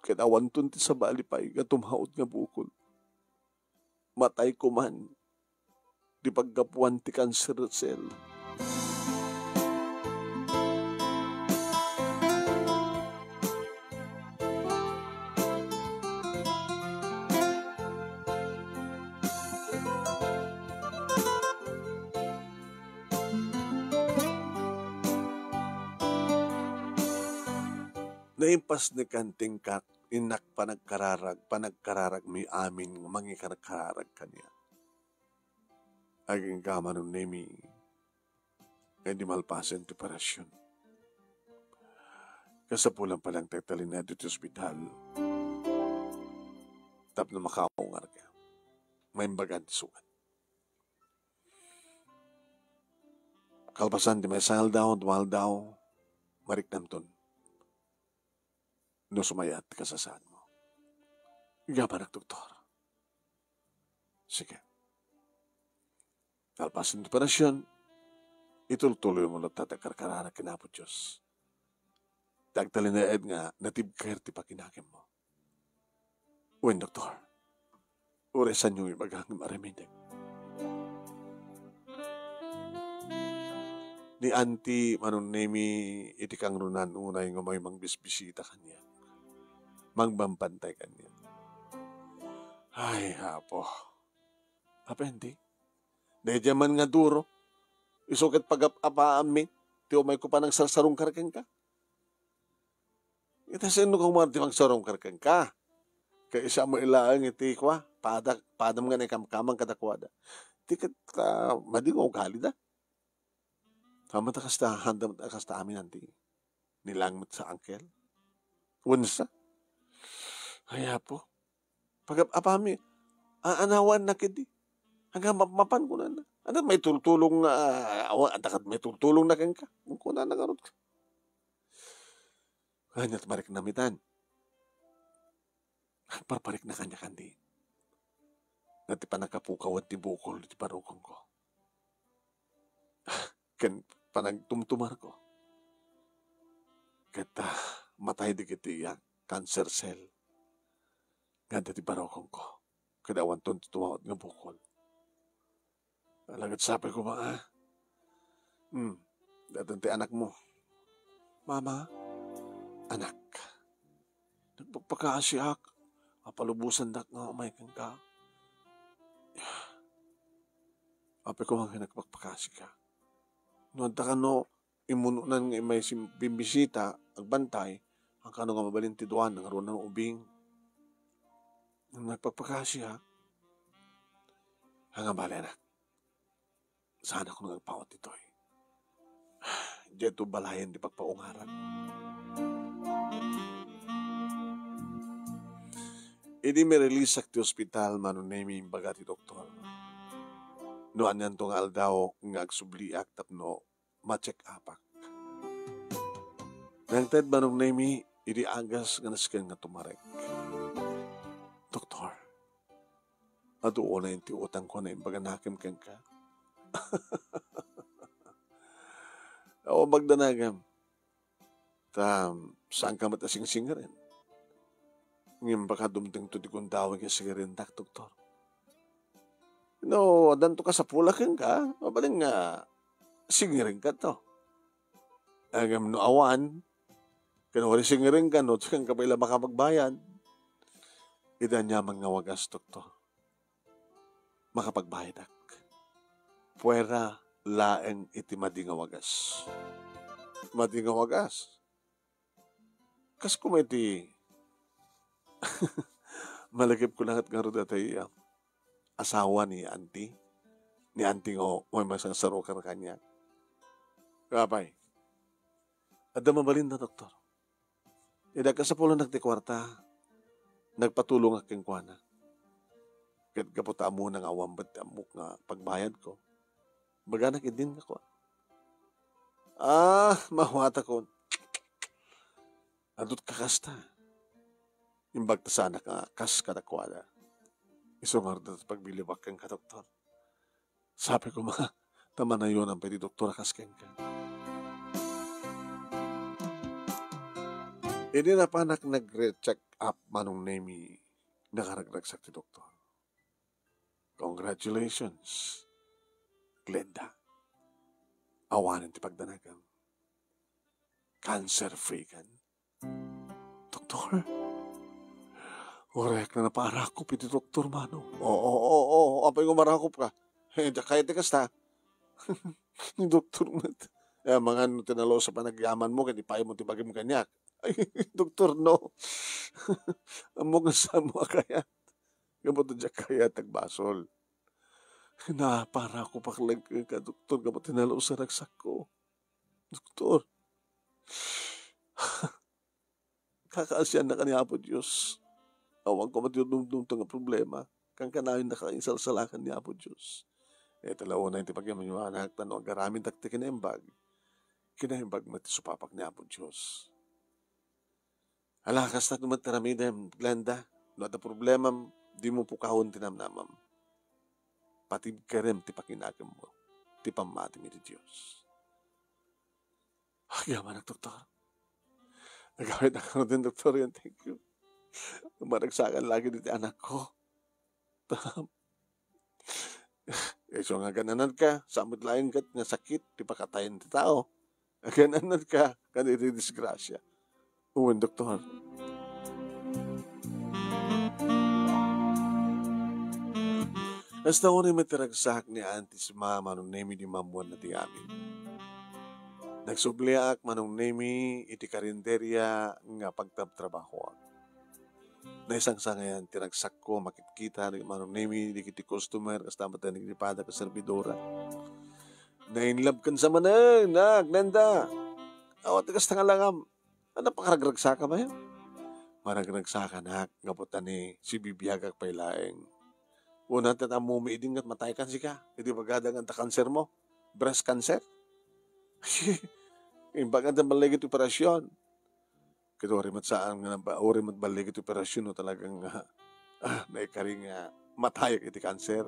Kaya awan tunti sa balipay, gatumhaot nga bukol. Matay ko man, di paggapuan ti cancer cell. Naimpas ni kanting kak, inak panagkararag may amin, mangikararag kanya. Aging kama nun nemi, ngay di malpasan ti operasyon. Kasapulan palang tagtalin na dito sa ospital. Tap na makaungar ka. May imbagan ti sukat. Kalpasan di may sangal daw, dumal daw, mariknam ton. No sumayat ka sa saan mo. Igabanak, doktor. Sige. Kalpasan di operasyon, itultuloy mo lang tatakarkarara kinapot Diyos. Tagtalin na ed nga, natibkir ti pakinakim mo. Uwin, doktor. Uresan yung ibagang maraminig. Ni Auntie manunemi iti kang runan unay nga may mangbisbisita kanya. Magbampantay kanya. Ay, hapo. Apa hindi? Dahil man nga duro. Isukit pag-apaami. Ti umay ko pa ng sarsarong karkeng ka. Ita sino kung marti magsarong karkeng ka. Kaya isa mo ilaang iti kwa. Padam nga na kamkamang kadakwada. Ti ka madingaw galida. Tama ta kasta handam ta kasta amin nanti. Nilangmat sa angkel. Unsa. Kaya po. Pag-apami. Aanawan na kidi. Hanggang mapan ko na. Ano, may tultulong na, may tultulong na ka. Kung na nagarot ka. Kanya't marik namitan. Parparik na kanya kandi. Nati pa nakapukaw at tibukol, ti parukong ko. Kan panagtumtumar ko. Kata matay di kiti yan, cancer cell. Ganda ti parukong ko. Kadawan ton tumawat nga bukol. Alagat sabi ko ba, datanti anak mo. Mama, anak, nagpagpakasyak, mapalubusan dak nga umay kang ka. Ape ko nga nagpagpakasyak ka. Noon ta ka no, imununan nga may bimbisita, agbantay, ang kano nga mabalintiduan, ng aron ng ubing. Nang nagpagpakasyak, hanga bali anak. Sana ko nagpawat ito eh. Diyan ito balayan di pagpaungaran. Idi may release sa ti hospital manunemi imbaga ti doktor. Noan yan to nga aldaw nga agsubliak tapno ma-check upak. Nangted manunemi idi agas nga nasken nga tumarek. Doktor, aduo na yung ti utang ko na imbaga nakim ken ka. O magdanagam. Saan ka matasing-sing rin? Ngayon baka dumting to di kong tawag yung sigarindak, doktor. No, danto ka sa pulakin ka. Mabaling nga, singirin ka to. Agam no awan, kanwari singirin ka, no, kang kapaila makapagbayan. Idan niya mga wagas, doktor. Makapagbayadak. Puwera laeng iti madingawagas. Madingawagas. Kas kung iti malagip ko lahat nga rin dati asawa ni auntie. Ni auntie nga may masang sarukan kanya. Kapay. Ada mabalin na doktor. Ida ka sa pulang nagtikwarta. Nagpatulong aking kuwana. Kat kaputa mo ng awambat amok nga pagbayad ko. Baganak idin ako. Mahwata ko. Adot kakasta. Imbag ta sana ka kas kadakwada. Isungar na pagbilibak kang ka, doktor. Sabi ko tama na yun ang pwede doktora kasken ka. Hindi na panak nag-check up manong nemi nakaragdag ti doktor. Congratulations. Glenda, awanan ti pagdanagan. Cancer-free kan. Doktor, orek na naparakop iti doktor mano. Oo, apay ko marakop ka. Kaya tikas ta. Ni doktor mo. Mga ano tinalo sa panagyaman mo, kaya ipay mo tibagim kanyak. Ay, doktor, no. Amo nga sa mo kaya. Gamoto dya kaya tagbasol. Na para ako paklag ka, doktor, kapag tinalaw sa ragsak ko. Doktor, kakaasyan na kaniya po Diyos. Awang ko matiyodumdum nga problema. Kang kanayon na kainsal-salakan niya po Diyos. Talaw na yung tipagyaman yung anak, tanong, garamin takti kinaimbag. Kinaimbag matisupapak niya po Diyos. Alakas na tumateramidem, Glenda. No at problema, di mo po kahon tinamnamam. Pati kerem ti pakinagam mo. Ti pamati mi ti Diyos. Yaman ang doktor. Nagawin ako din, doktor, yan. Thank you. Maragsakan lagi dito anak ko. So nga gananan ka, samot lain ka, nga sakit, ti pakatayin ti tao. Gananan ka, kaniti disgrasya. Uwan, doktor. Hasta ko rin matiragsak ni auntie si mama nung nemi di mamuan na ti amin. Nagsubliak manong nemi iti karinderya nga pagtabtrabaho. Na isang sangayan tiragsak ko makikita ni manong nemi di kiti customer kasta mata nagripada ka servidora. Nainlove kan sa manang, nanda. Awat kas tangalangam. Ano pakaragragsa ka ba yan? Maragragsa ka nak, ngaputan ni si bibiyagak pailaeng. Una tatamu miidin at matay kan si ka. Hindi bagadang ang kanser mo. Breast cancer. Imbagan ang baligit operasyon. Kito orimat saan nga ba, orimat baligit operasyon no talagang naikaring matay iti cancer.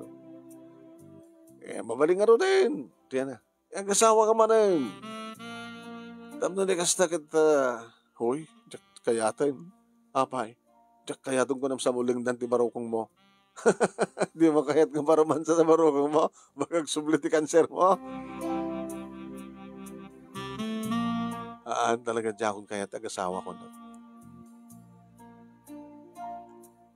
Mabaling nga ro din. Tiyan na. Ang kasawa ka man eh. Tapos na kasta kita, hoy, jak kayatin. Apay, jak kayatin ko nam sa muling danti barokong mo. Di mo kayat ng parumansa sa barokong mo. Bakag sublit ti cancer mo. Talaga dyan kung kayat agasawa ko na.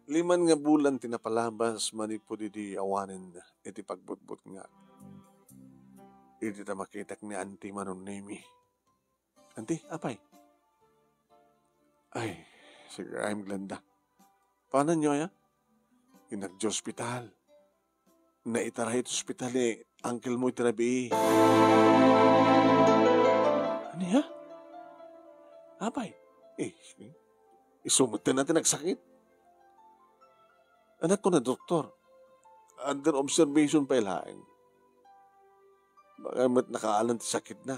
5 nga bulan tinapalabas manipod di awanin iti pagbutbut nga. Iti ta makitak ni auntie manon nemi. Auntie, apay? Ay, sige, I'm Glenda. Paano nyo ya? Inag-hospital. Naitarahay ito hospital eh. Uncle mo itirabi. Ano ya? Apay? Isumot na natin nagsakit. Anak ko na doktor. Under observation pa ilaing. Baka nakaalan ti sakit na.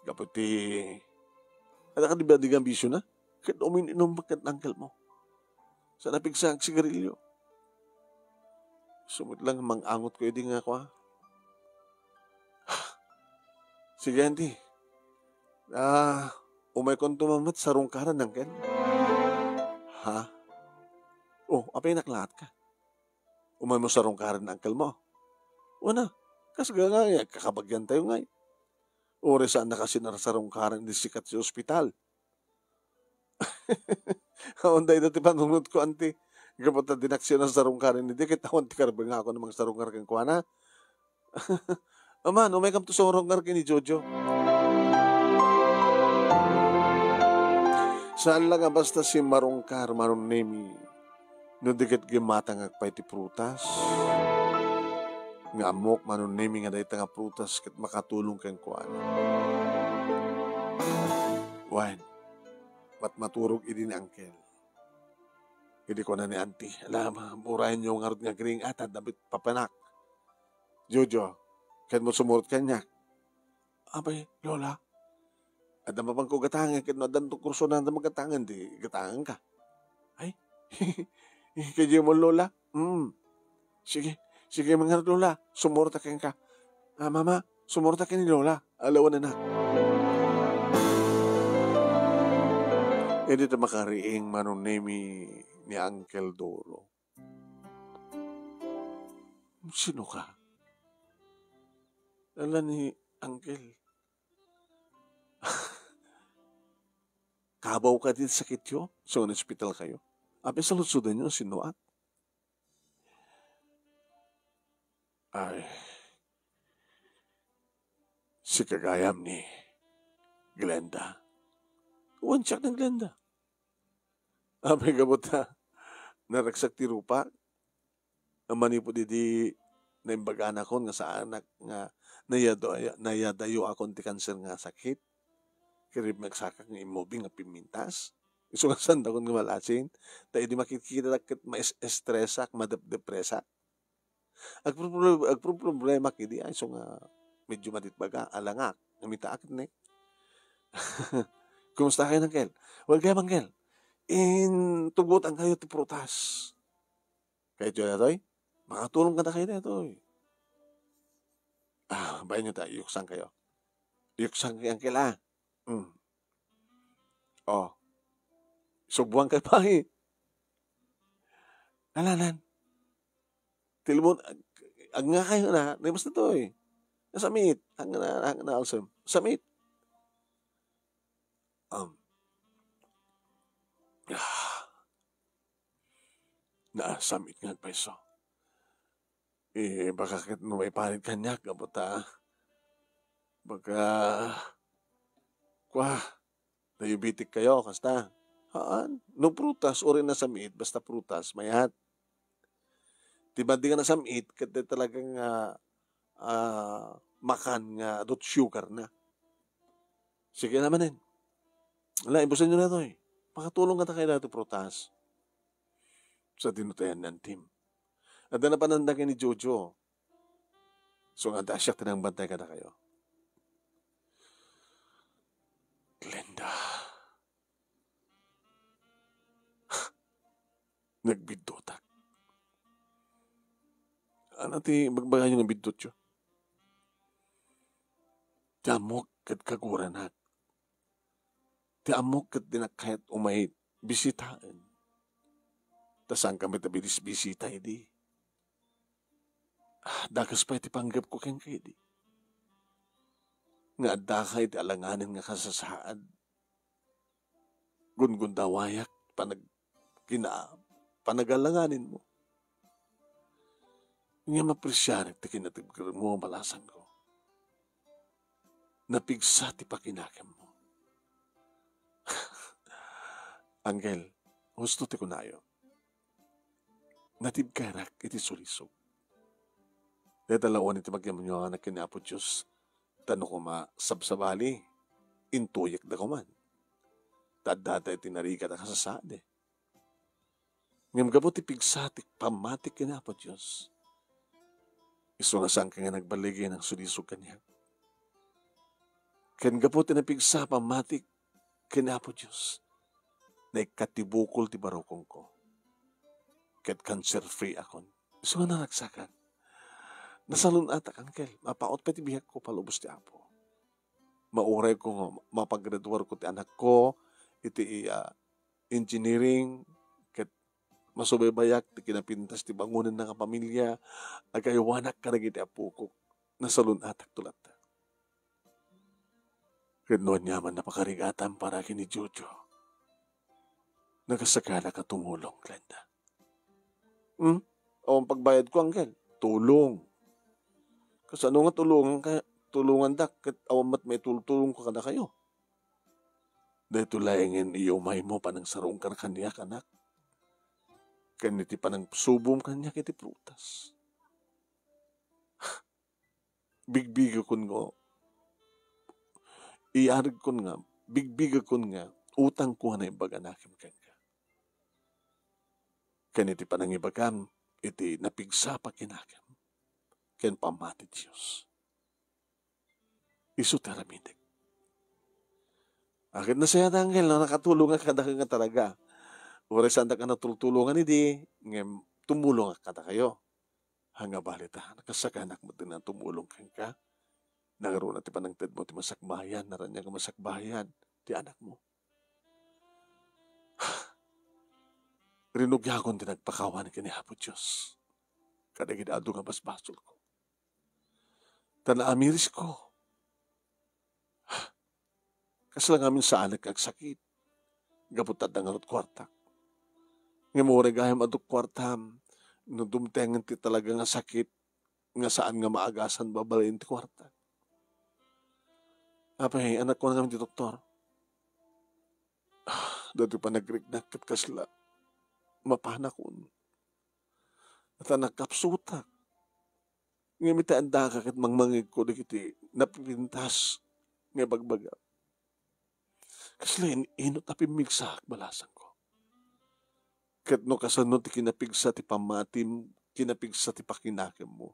Kaputi, ada ka di ba digang bisyo na? Kahit uminom bakat uncle mo. Sa napigsag sigarilyo. Sumut lang mangangot ko edi nga ako ha. Sige, auntie. Umay kong tumamat sa rungkaran ng ken. Ha? Apay naklahat ka. Umay mo sa rungkaran ng uncle mo. Una, kasi nga kakabagyan tayo nga. Ore saan nakasinarasarong karan di sikat sa ospital. Aunday dati panunod ko, auntie. Kapag na dinaksyon na sarong karan hindi, kitawan ti karbang ako ng mga sarong karan ko na. Aman, umay kam to sarong karan ni Jojo. Saan lang nga basta si marongkar, marong nemi. No dikit gimatang agpay ti prutas. Nga amok manon nemi nga dahita nga prutas kat makatulong kang kuan. Wan, maturog idi ni uncle. Hindi ko na ni auntie. Alam, murahin yung ngarot nga gring atad, dabit papanak. Jojo, kahit mo sumurot kanya. Abay, Lola, at namapang ko gatangan, kahit no adan to kurso na magatangan, di gatangan ka. Ay, kaya mo Lola? Sige mga Lola, sumurta ka. Mama, sumurta ka ni Lola. Alawan na. Hindi ta makariing manunemi ni Uncle Doro. Sino ka? Alam ni Uncle. Kabaw ka din sakit yun? So, in-hospital kayo? Ape sa lutsudan nyo, sinuat? Ay, si kagayam ni Glenda. Wansak ng Glenda. Ape kabot naragsak ti rupa. Amani po di naimbagan ako nga sa anak nga nayadayo akong ti kanser nga sakit. Kirib magsakak nga imobing nga pimintas. Iso nga sanda kong nga malasin. Tayo di makikita kat ma-estresak, madep-depresa. Ag problema kidi ay so nga medyo maditbaga alangak namita akit ne. Kumusta kayo ng kel? Well, kaya manggel. Tugutan kayo ti prutas. Kaya dyan ito makatulong ka na kayo na ito bayan nyo tayo, yuksan kayo. Yuksan kayo ang kila. Subuan kayo pa Alanan. Tilmon, ang nga kayo na, naimas na ito Nasamit. Ang na also. Samit. Naasamit nga pa iso. Baka ket no may palit kanyak, kaputa. Baka, kwa, diabetic kayo, kasta. Haan, no prutas, ori na sa meat, basta prutas, mayat. Tiba di ka na sa meat, kaya talagang makan nga dot sugar na. Sige naman din. Wala, ibusan nyo na to eh. Makatulong ka na kayo dito prutas sa tinutayan ng team. At na panandang ni Jojo. So nga dasyak tinang bantay ka na kayo. Glenda. Nagbidotak. Ano ti magbagan yung bidot yun? Ti amok kat kaguranak. Ti amok kat dinakayat umay bisitaan. Tasang kami tabilis bisita hindi. Dakas pa iti panggap ko keng kayo di. Nga adakay iti alanganin nga kasasaad. Gungundawayak panagalanganin mo. Nga mapresyarik ti kinatibgar mo malasan ko. Napigsa ti pakinakam mo. Angel, gusto ti kunayo. Natibkarak iti sulisog. Dahil talawan iti magyaman nyo nga na kinapo Diyos. Tano ko sabsabali. Intuyak da ko man. Tadata iti narika na kasasade. Ngam gabo ti pigsa ti pamatik kinapo Diyos. Iso nga saan ka nga nagbaligay ng sulisog kanya. Ken gapo ti napigsa pamatik kinapo Diyos. Na ikatibukol ti barokong ko. Ket cancer free akon. Iso nga naragsakan. Nasalun atak, angkel. Mapaot pa ti bihak ko palubos ti Apo. Mauray ko nga mapagraduar ko ti anak ko. Iti engineering. Ket masubaybayak ti kinapintas ti bangunan ng pamilya. Agayawanak ka nagiti Apo ko. Nasalun atak tulat. Ket noon yaman napakarigatan para kini Jojo. Nagasagana ka tumulong, Glenda. O ang pagbayad ko, angkel. Tulong. Kasi ano nga tulungan dak, kat awamat may tulong ko kada kayo. Dahil tulayangin iyumay mo panang sarong ka na kanya kanak. Kaniti panang subom kanya kiti prutas. Bigbiga kun nga, iarig kun nga, bigbiga kun nga, utang ko na ibaganakim kanya. Kaniti panang ibagam, iti napigsa pa kinakam. Ken pamati Diyos. Isu teraminig. Akit na siya tanggel na nakatulong ka nga talaga. Ures anda ka natulungan hindi, ngem tumulong ka kayo. Hanga balita, nakasaganak mo din na tumulong ka. Nagaroon na ti panangtad mo ti masakbayan, naranya ka masakbayan, ti anak mo. Rinugyakon din nagpakawan ni kinihapo Diyos. Kadagidado nga basbasol ko. Tanaamiris ko. Kasi lang amin sa anak kag sakit. Gaputad na nga kwarta. Nga mo regayam aduk kwartam. No dumtengan ti talaga nga sakit. Nga saan nga maagasan babalayin ti kwarta. Apay, anak ko na kami ti doktor. Dati pa nagrignak kat kasla. Mapanakon. At nagkapsutak. Nga mitaanda ka kat mangmangig ko dikiti napipintas nga bagbaga. Kasi inot na pimigsak balasan ko. Kat no kasano ti kinapigsa ti pamatim, kinapigsa ti pakinakim mo.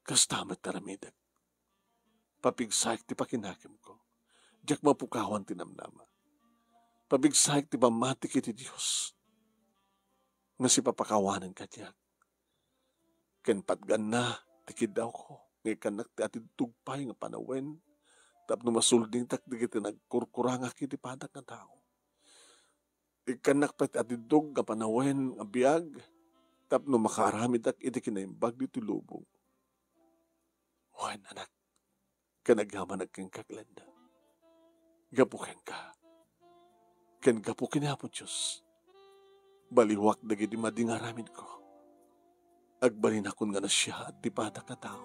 Kas tamat taramidag. Papigsak ti pakinakim ko. Diyak mapukawan ti namnama. Papigsak ti pamatik iti Diyos. Nga si papakawanan ka diyak. Ken patgan na, tikid daw ko. Ngay kanak ti atid tugpay nga panawen. Tapno masulding tak digiti nagkurkuranga kiti padak nga tao. Ikanak pa ti atid dug nga panawen nga biag. Tapno makaramid tak iti kinaimbag dito lubong. Wan anak, kanagyaman nagkeng kaglanda. Gapuken ka. Ken gapukin na po Diyos. Baliwak dagiti madingaramid ko. agbalin akon nga na siya at di pada ka tao.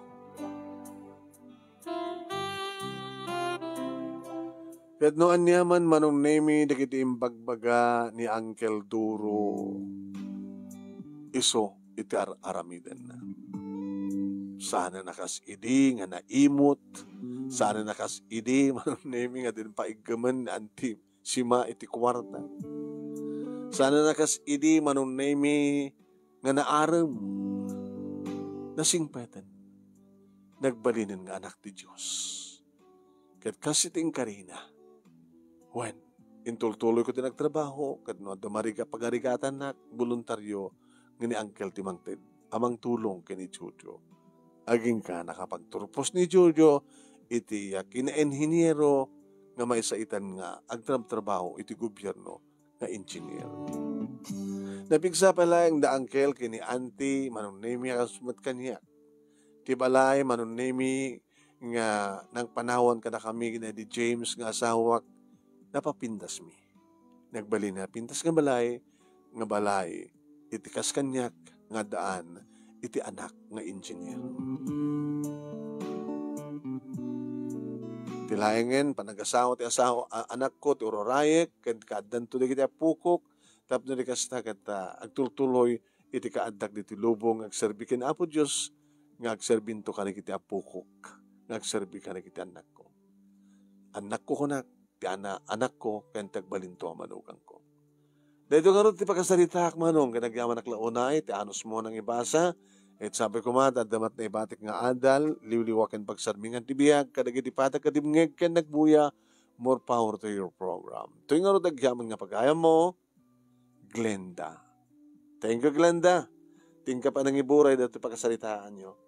Ket no anyaman manong nemi dagiti imbagbaga ni Uncle Duro, iso iti aramiden na. Sana nakas idi nga naimot, sana nakas idi manong nemi nga din paigaman na anti sima iti kwarta. Sana nakas idi manong nemi nga naaram, nasingpetan, nagbalinin nga anak ti Diyos. Ket kasiting karina, when intultuloy ko din nagtrabaho, ket no dumariga pagarigatan na voluntaryo nga ni Uncle Timangted, amang tulong kini Jojo. Aging ka nakapagturpos ni Jojo, iti kina-enhinyero nga may saitan nga agtrabaho iti gobyerno nga engineer. Napigsa pala yung da Uncle kini auntie manong nemi kasumat kanya. Tibalay manong nemi nga nang panahon kada kami na di James nga asawak napapindas mi. Nagbali na pintas nga balay iti kas kanyak nga daan iti anak nga engineer. Tilayengen panagasawa ti asawa anak ko ti urorayek ket kaaddan to dagiti apukok tapno di kasta ket agtultuloy iti kaaddak diti lubong agserbi ken Apo Dios nga agserbinto kanagiti apukok nga agserbi kanagiti anak ko. Anak ko kunak ti anak ko ken tagbalinto a manugang ko. Dahito nga ron ti pagkasarita manong kinagyaman aklaunay ti anos mo nang ibasa et sabi ko damat na ibatik nga adal liwliwaken pagsarmingan ti biag kadagiti patag kadimngeg ken nagbuya more power to your program. Ito nga ron agyaman nga pagayam mo Glenda. Thank you Glenda. Tingka pa nang iburay dati pagkasaritaan nyo.